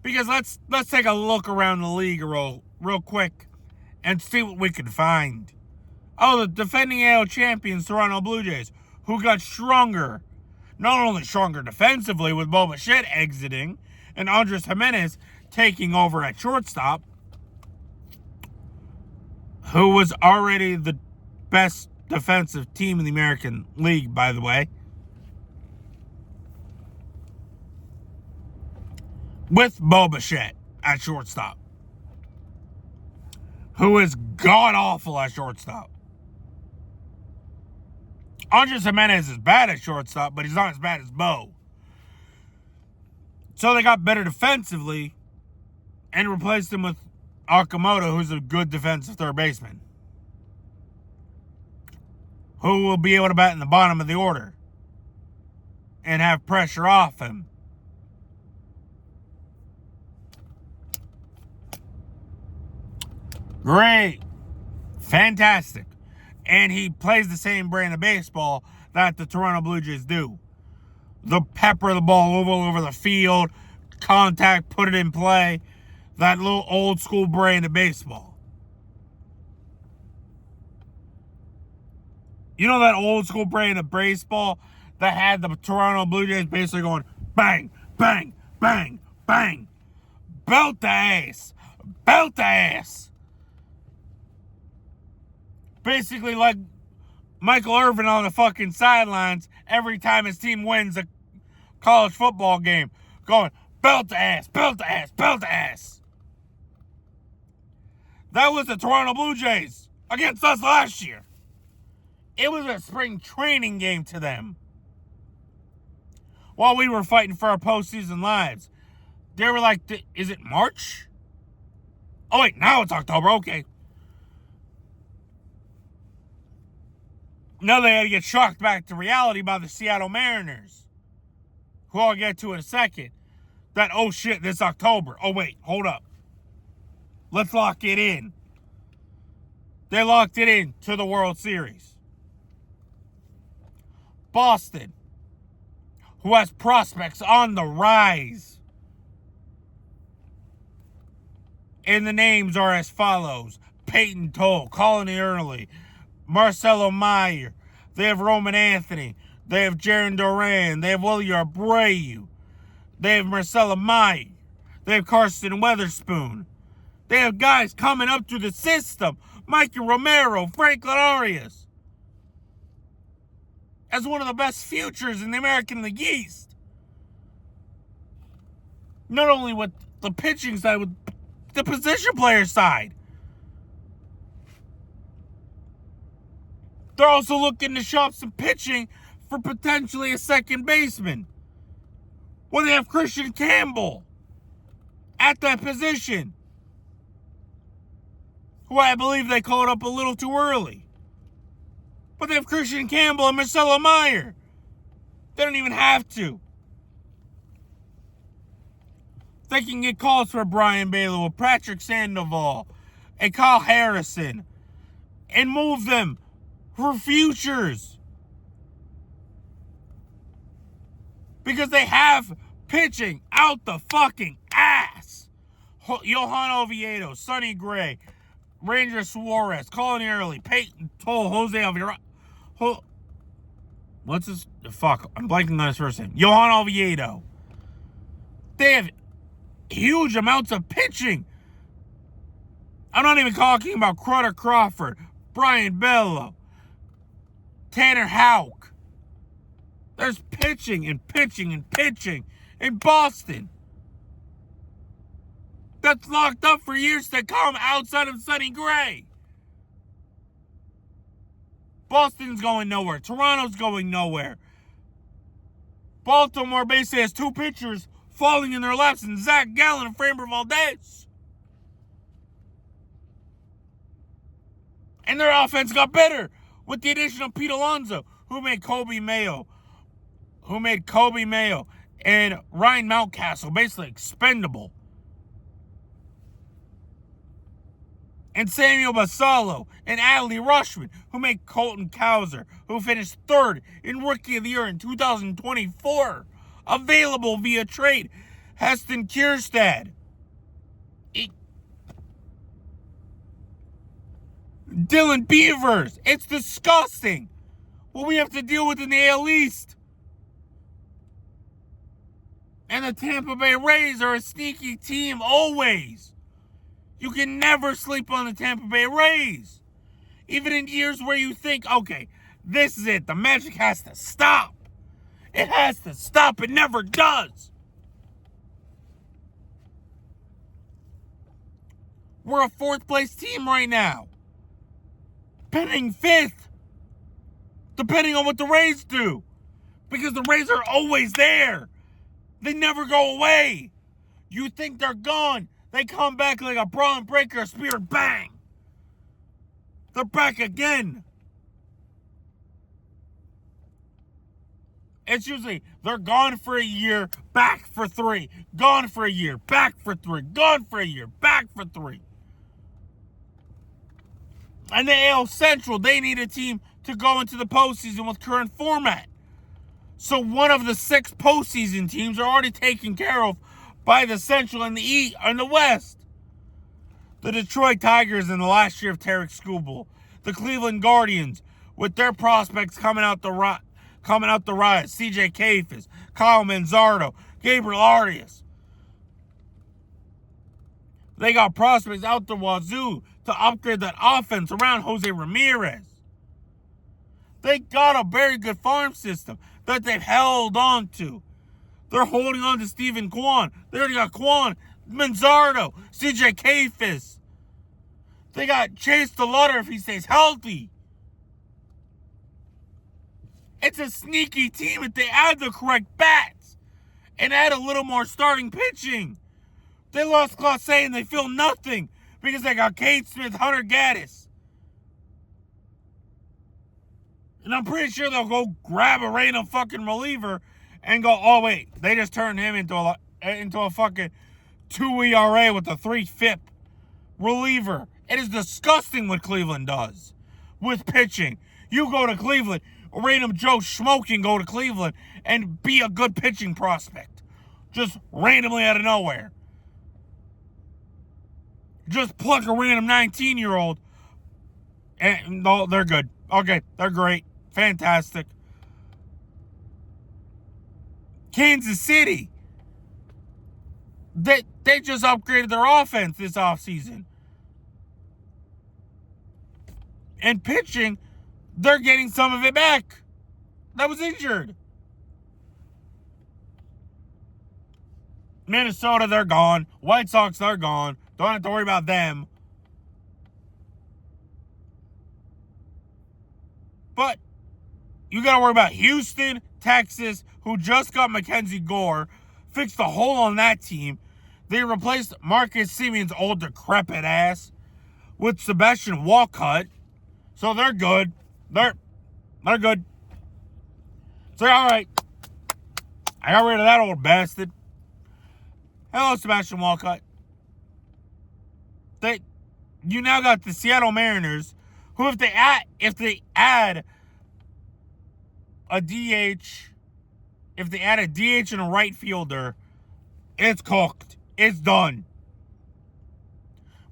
Because let's take a look around the league real quick and see what we can find. Oh, the defending AL champions, Toronto Blue Jays, who got stronger. Not only stronger defensively with Bo Bichette exiting and Andres Jimenez taking over at shortstop, who was already the best defensive team in the American League, by the way. With Bo Bichette at shortstop, who is god-awful at shortstop. Andres Jimenez is bad at shortstop, but he's not as bad as Bo. So they got better defensively and replaced him with Okamoto, who's a good defensive third baseman, who will be able to bat in the bottom of the order and have pressure off him. Great. Fantastic. And he plays the same brand of baseball that the Toronto Blue Jays do. The pepper the ball all over the field, contact, put it in play. That little old school brand of baseball. You know that old school brand of baseball that had the Toronto Blue Jays basically going bang, bang, bang, bang. Belt the ass. Belt the ass. Basically like Michael Irvin on the fucking sidelines every time his team wins a college football game. Going, belt the ass, belt the ass, belt the ass. That was the Toronto Blue Jays against us last year. It was a spring training game to them. While we were fighting for our postseason lives. They were like, is it March? Oh wait, now it's October, okay. Now they had to get shocked back to reality by the Seattle Mariners, who I'll get to in a second. That, oh shit, this October. Oh wait, hold up. Let's lock it in. They locked it in to the World Series. Boston, who has prospects on the rise. And the names are as follows. Peyton Toll, Colin Early, Marcelo Meyer. They have Roman Anthony. They have Jaron Duran. They have Willie Abreu. They have Marcelo Meyer. They have Carson Weatherspoon. They have guys coming up through the system. Mikey Romero, Franklin Arias. As one of the best futures in the American League East. Not only with the pitching side, with the position player side. They're also looking to shop some pitching for potentially a second baseman. Well, they have Christian Campbell at that position, who I believe they called up a little too early. But they have Christian Campbell and Marcelo Meyer. They don't even have to. They can get calls for Brian Baylor with Patrick Sandoval and Kyle Harrison and move them for futures. Because they have pitching out the fucking ass. Johan Oviedo, Sonny Gray, Ranger Suarez, Colin Early, Peyton Toll, Jose Alvarado. What's his? Fuck, I'm blanking on his first name. Johan Oviedo. They have huge amounts of pitching. I'm not even talking about Crowder Crawford, Brian Bello, Tanner Houck. There's pitching and pitching and pitching in Boston. That's locked up for years to come outside of Sonny Gray. Boston's going nowhere. Toronto's going nowhere. Baltimore basically has two pitchers falling in their laps, and Zach Gallen and Framber Valdez. And their offense got better with the addition of Pete Alonso, who made Kobe Mayo and Ryan Mountcastle basically expendable. And Samuel Basallo and Adley Rushman, who made Colton Cowser, who finished third in Rookie of the Year in 2024. Available via trade. Heston Kierstad. Dylan Beavers. It's disgusting what we have to deal with in the AL East. And the Tampa Bay Rays are a sneaky team always. You can never sleep on the Tampa Bay Rays. Even in years where you think, okay, this is it. The magic has to stop. It has to stop. It never does. We're a fourth place team right now. Pending fifth. Depending on what the Rays do. Because the Rays are always there. They never go away. You think they're gone. They come back like a Braun Breaker spear, bang. They're back again. It's usually they're gone for a year, back for 3. Gone for a year, back for 3. Gone for a year, back for 3. And the AL Central, they need a team to go into the postseason with current format. So one of the 6 postseason teams are already taken care of by the Central and the East and the West. The Detroit Tigers in the last year of Tarek Skubal. The Cleveland Guardians with their prospects coming out the riot. CJ Kafis, Kyle Manzardo, Gabriel Arias. They got prospects out the wazoo to upgrade that offense around Jose Ramirez. They got a very good farm system that they've held on to. They're holding on to Stephen Kwan. They already got Kwan, Manzardo, CJ Kafis. They got Chase DeLutter if he stays healthy. It's a sneaky team if they add the correct bats and add a little more starting pitching. They lost Clase and they feel nothing because they got Cade Smith, Hunter Gaddis. And I'm pretty sure they'll go grab a random fucking reliever and go, oh wait, they just turned him into a fucking 2 ERA with a 3 FIP reliever. It is disgusting what Cleveland does with pitching. You go to Cleveland, a random Joe Schmo can go to Cleveland and be a good pitching prospect. Just randomly out of nowhere. Just pluck a random 19-year-old and no, they're good. Okay, they're great. Fantastic. Kansas City. They just upgraded their offense this offseason. And pitching, they're getting some of it back. That was injured. Minnesota, they're gone. White Sox, they're gone. Don't have to worry about them. But you got to worry about Houston, Texas, who just got Mackenzie Gore, fixed the hole on that team. They replaced Marcus Simeon's old decrepit ass with Sebastian Walcott. So they're good. They're good. So, all right. I got rid of that old bastard. Hello, Sebastian Walcott. You now got the Seattle Mariners, who if they add a DH, if they add a DH and a right fielder, it's cooked. It's done.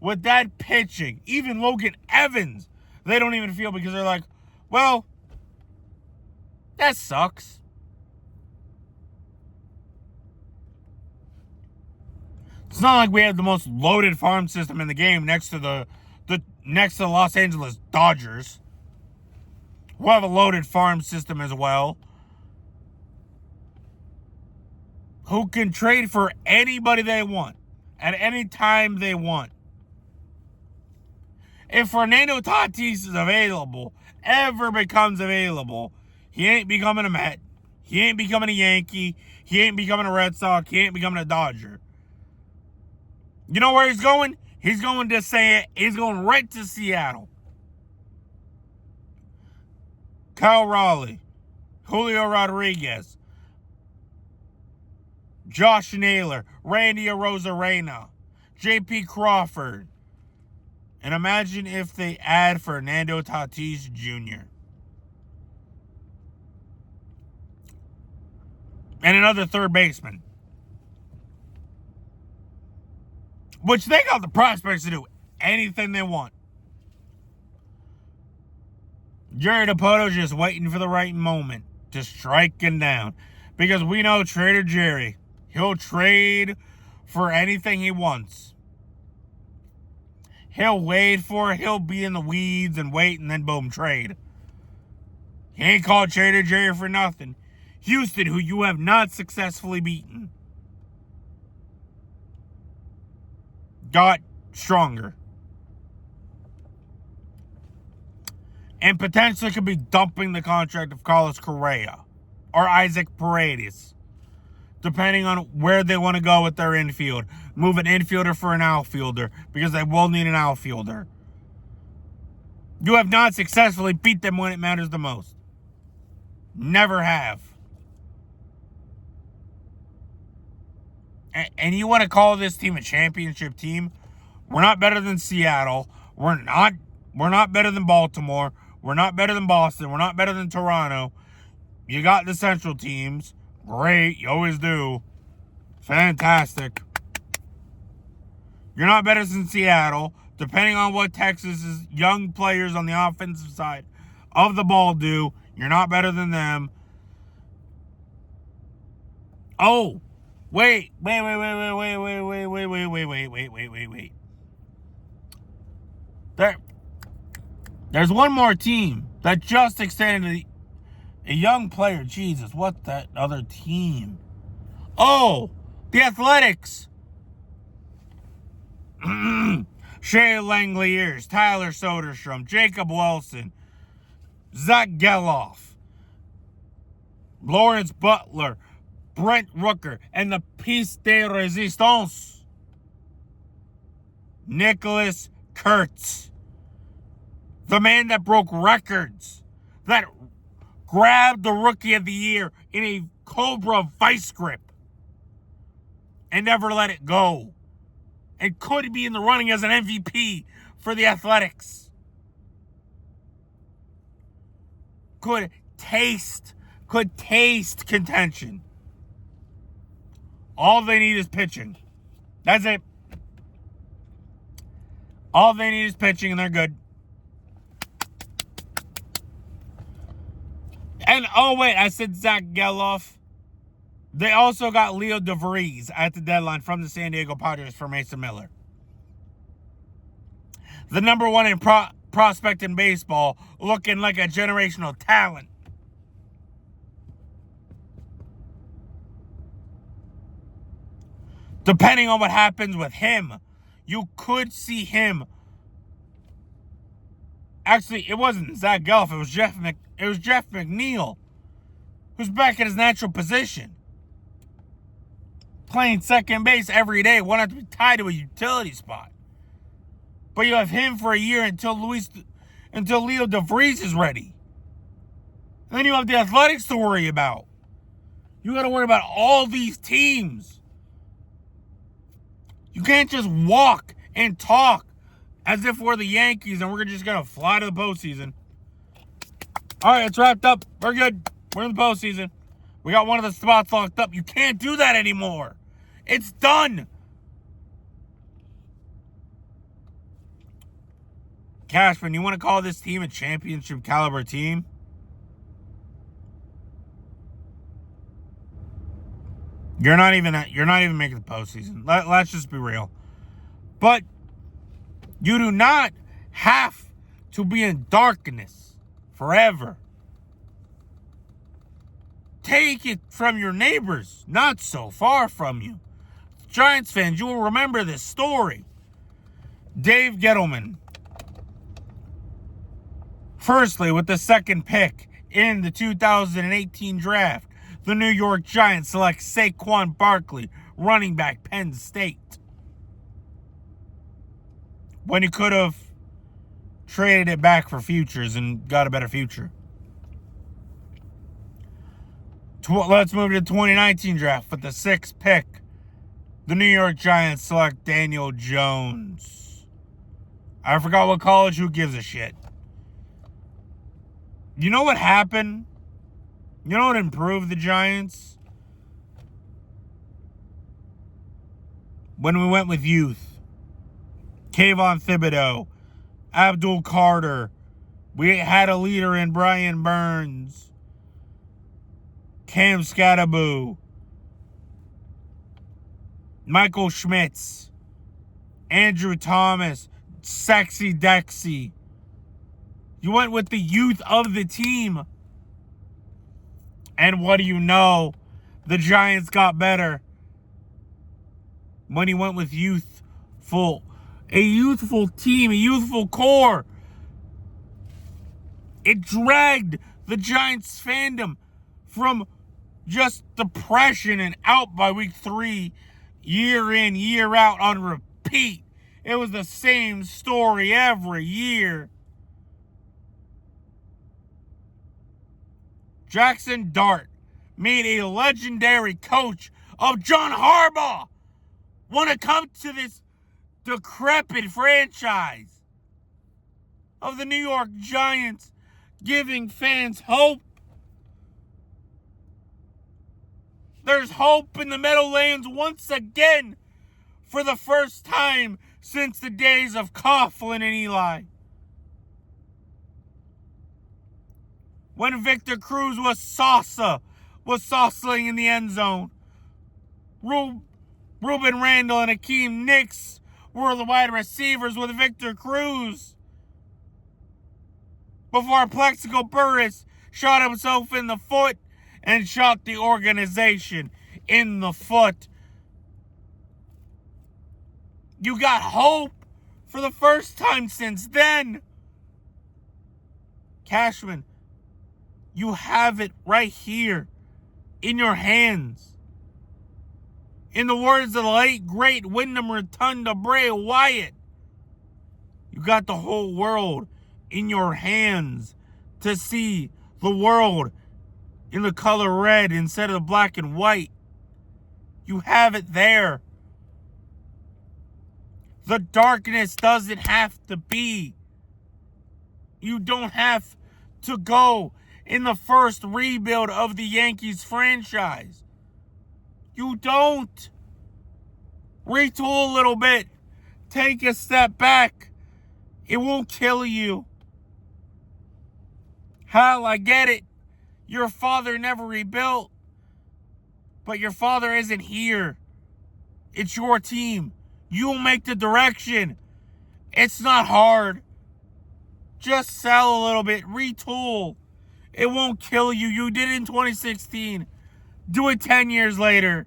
With that pitching, even Logan Evans, they don't even feel because they're like, well, that sucks. It's not like we have the most loaded farm system in the game next to the Los Angeles Dodgers. We'll have a loaded farm system as well. Who can trade for anybody they want at any time they want. If Fernando Tatis is available, ever becomes available, he ain't becoming a Met. He ain't becoming a Yankee. He ain't becoming a Red Sox. He ain't becoming a Dodger. You know where he's going? He's going right to Seattle. Kyle Raleigh, Julio Rodriguez, Josh Naylor, Randy Arozarena, J.P. Crawford. And imagine if they add Fernando Tatis Jr. And another third baseman. Which they got the prospects to do anything they want. Jerry Dipoto just waiting for the right moment to strike him down. Because we know Trader Jerry, he'll trade for anything he wants. He'll wait for it. He'll be in the weeds and wait and then boom, trade. He ain't called Trader Jerry for nothing. Houston, who you have not successfully beaten, got stronger. And potentially could be dumping the contract of Carlos Correa or Isaac Paredes, depending on where they want to go with their infield. Move an infielder for an outfielder because they will need an outfielder. You have not successfully beat them when it matters the most. Never have. And you want to call this team a championship team? We're not better than Seattle. We're not We're not better than Baltimore. We're not better than Boston. We're not better than Toronto. You got the Central teams. Great. You always do. Fantastic. You're not better than Seattle. Depending on what Texas's young players on the offensive side of the ball do, you're not better than them. Oh, wait. There's one more team that just extended a young player. Jesus, what's that other team? Oh, the Athletics. Shea Langeliers, Tyler Soderstrom, Jacob Wilson, Zach Geloff, Lawrence Butler, Brent Rooker, and the piece de resistance, Nicholas Kurtz. The man that broke records, that grabbed the Rookie of the Year in a Cobra vice grip and never let it go, and could be in the running as an MVP for the Athletics. Could taste contention. All they need is pitching. That's it. All they need is pitching, and they're good. And, oh, wait, I said Zach Geloff. They also got Leo DeVries at the deadline from the San Diego Padres for Mason Miller. The number one in prospect in baseball, looking like a generational talent. Depending on what happens with him, you could see him. Actually, it wasn't Zach Geloff. It was Jeff McNeil, who's back in his natural position, playing second base every day. Won't have to be tied to a utility spot. But you have him for a year until Leo DeVries is ready. And then you have the Athletics to worry about. You got to worry about all these teams. You can't just walk and talk as if we're the Yankees and we're just going to fly to the postseason. All right, it's wrapped up. We're good. We're in the postseason. We got one of the spots locked up. You can't do that anymore. It's done. Cashman, you want to call this team a championship caliber team? You're not even making the postseason. Let's just be real. But you do not have to be in darkness forever. Take it from your neighbors, not so far from you. Giants fans, you will remember this story. Dave Gettleman, firstly, with the second pick in the 2018 draft, the New York Giants select Saquon Barkley, running back, Penn State. When you could have traded it back for futures and got a better future. Let's move to the 2019 draft. With the sixth pick, the New York Giants select Daniel Jones. I forgot what college. Who gives a shit? You know what happened? You know what improved the Giants? When we went with youth. Kayvon Thibodeau, Abdul Carter. We had a leader in Brian Burns. Cam Scattaboo. Michael Schmitz. Andrew Thomas. Sexy Dexy. You went with the youth of the team. And what do you know? The Giants got better when he went with youthful. A youthful team, a youthful core. It dragged the Giants fandom from just depression and out by week 3, year in, year out on repeat. It was the same story every year. Jackson Dart made a legendary coach of John Harbaugh want to come to this decrepit franchise. of the New York Giants, giving fans hope. There's hope in the Meadowlands once again for the first time since the days of Coughlin and Eli. When Victor Cruz was saucing in the end zone. Ruben Randall and Akeem Nicks were the wide receivers with Victor Cruz. Before Plexico Burress shot himself in the foot and shot the organization in the foot. You got hope for the first time since then. Cashman, you have it right here in your hands. In the words of the late, great Wyndham Rotunda Bray Wyatt, you got the whole world in your hands to see the world in the color red instead of the black and white. You have it there. The darkness doesn't have to be. You don't have to go in the first rebuild of the Yankees franchise. You don't. Retool a little bit. Take a step back. It won't kill you. Hell, I get it. Your father never rebuilt. But your father isn't here. It's your team. You'll make the direction. It's not hard. Just sell a little bit. Retool. It won't kill you. You did it in 2016. Do it 10 years later.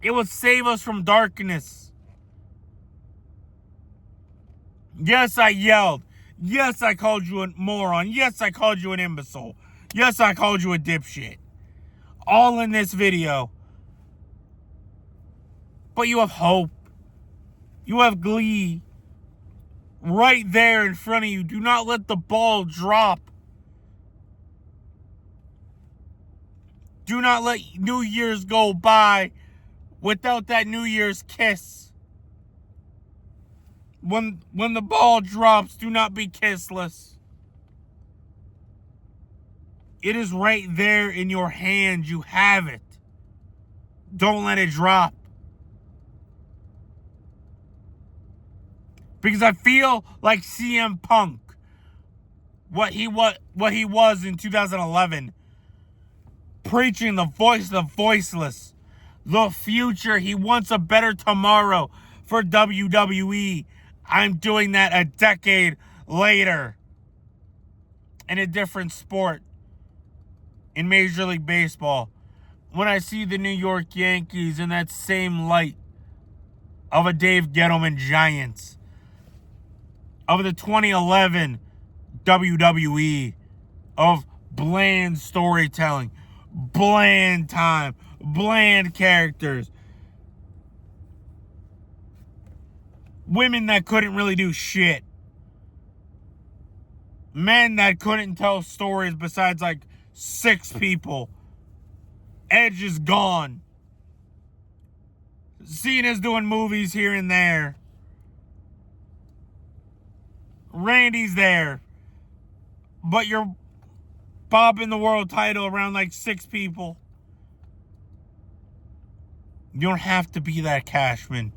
It will save us from darkness. Yes, I yelled. Yes, I called you a moron. Yes, I called you an imbecile. Yes, I called you a dipshit. All in this video. But you have hope. You have glee. Right there in front of you. Do not let the ball drop. Do not let New Year's go by without that New Year's kiss. When the ball drops, do not be kissless. It is right there in your hand. You have it. Don't let it drop. Because I feel like CM Punk, what he was in 2011, preaching the voice of the voiceless, the future. He wants a better tomorrow for WWE. I'm doing that a decade later in a different sport, in Major League Baseball. When I see the New York Yankees in that same light of a Dave Gettleman Giants, of the 2011 WWE, of bland storytelling, bland time, bland characters, women that couldn't really do shit, men that couldn't tell stories besides like 6 people. Edge is gone. Cena's doing movies here and there. Randy's there. But you're bobbing the world title around like 6 people. You don't have to be that, Cashman.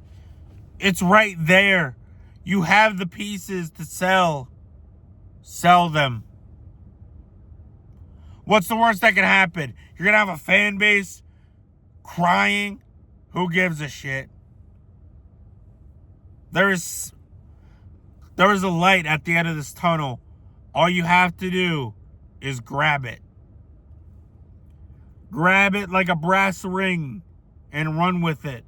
It's right there. You have the pieces to sell. Sell them. What's the worst that can happen? You're going to have a fan base crying? Who gives a shit? There is a light at the end of this tunnel. All you have to do is grab it. Grab it like a brass ring and run with it.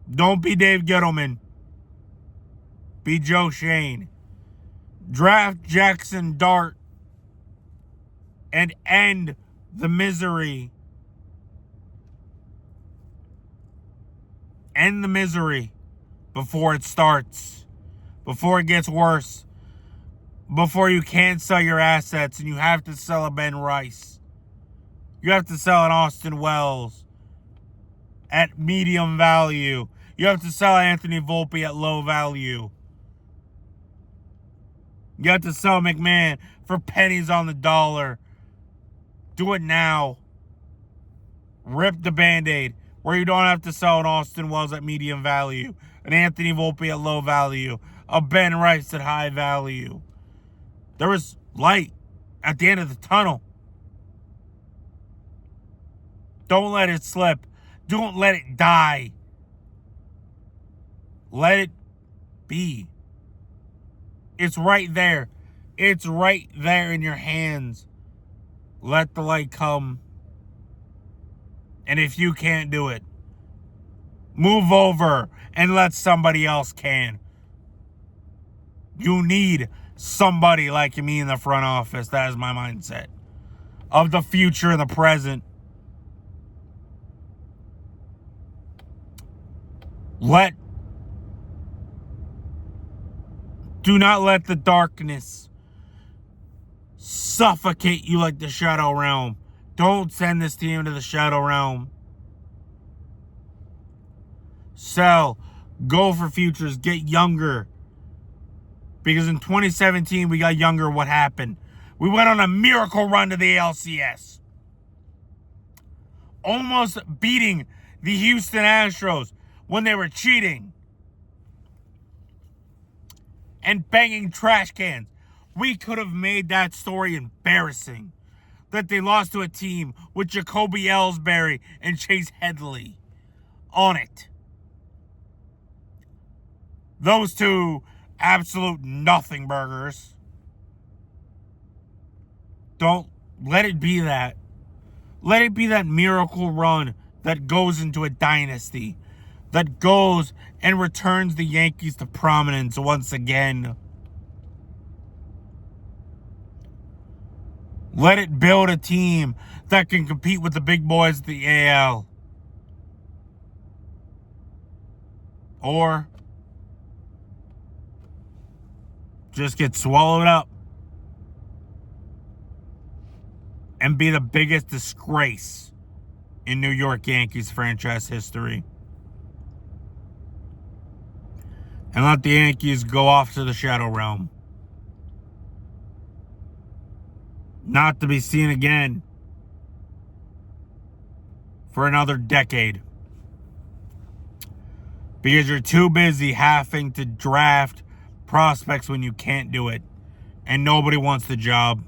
Don't be Dave Gettleman. Be Joe Shane. Draft Jackson Dart and end the misery. End the misery before it starts. Before it gets worse. Before you can't sell your assets and you have to sell a Ben Rice. You have to sell an Austin Wells at medium value. You have to sell Anthony Volpe at low value. You have to sell McMahon for pennies on the dollar. Do it now. Rip the Band-Aid, where you don't have to sell an Austin Wells at medium value, an Anthony Volpe at low value, a Ben Rice at high value. There was light at the end of the tunnel. Don't let it slip. Don't let it die. Let it be. It's right there. It's right there in your hands. Let the light come. And if you can't do it, move over and let somebody else can. You need somebody like me in the front office. That is my mindset. Of the future and the present. Do not let the darkness suffocate you like the Shadow Realm. Don't send this team to the Shadow Realm. Sell. Go for futures. Get younger. Because in 2017, we got younger. What happened? We went on a miracle run to the ALCS. Almost beating the Houston Astros when they were cheating. And banging trash cans. We could have made that story embarrassing. That they lost to a team with Jacoby Ellsbury and Chase Headley on it. Those two absolute nothing burgers. Don't let it be that. Let it be that miracle run that goes into a dynasty. That goes and returns the Yankees to prominence once again. Let it build a team that can compete with the big boys at the AL. Or just get swallowed up and be the biggest disgrace in New York Yankees franchise history. And let the Yankees go off to the Shadow Realm. Not to be seen again for another decade. Because you're too busy having to draft prospects when you can't do it. And nobody wants the job.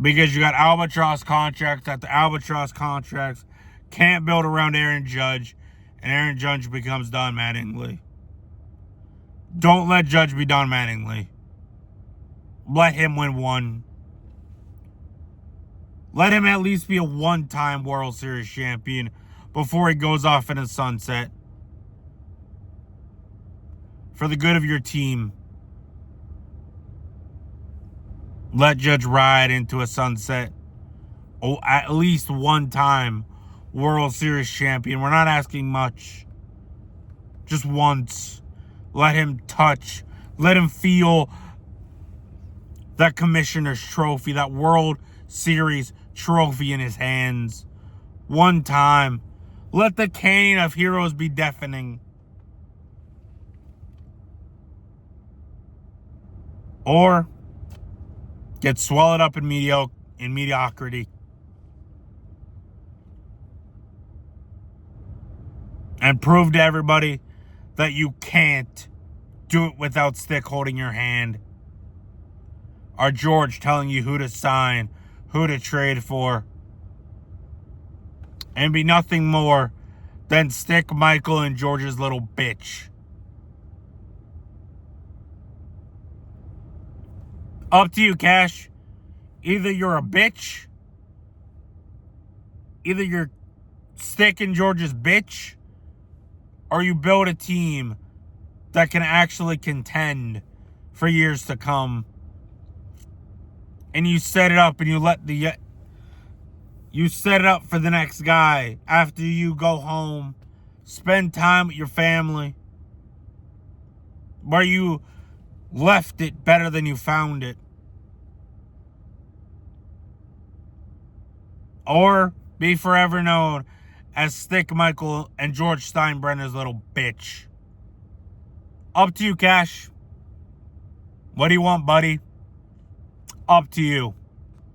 Because you got albatross contracts after albatross contracts. Can't build around Aaron Judge. And Aaron Judge becomes Don Mattingly. Don't let Judge be Don Mattingly. Let him win one. Let him at least be a one-time World Series champion before he goes off in a sunset. For the good of your team. Let Judge ride into a sunset. Oh, at least one time World Series champion. We're not asking much. Just once. Let him touch. Let him feel that commissioner's trophy, that World Series trophy in his hands. One time. Let the caning of heroes be deafening. Or get swallowed up in mediocrity. And prove to everybody that you can't do it without Stick holding your hand. Or George telling you who to sign, who to trade for. And be nothing more than Stick, Michael, and George's little bitch. Up to you, Cash. Either you're a bitch, either you're Stick and George's bitch, or you build a team that can actually contend for years to come. And you set it up and you set it up for the next guy after you go home, spend time with your family, where you left it better than you found it. Or be forever known as Stick Michael and George Steinbrenner's little bitch. Up to you, Cash. What do you want, buddy? Up to you.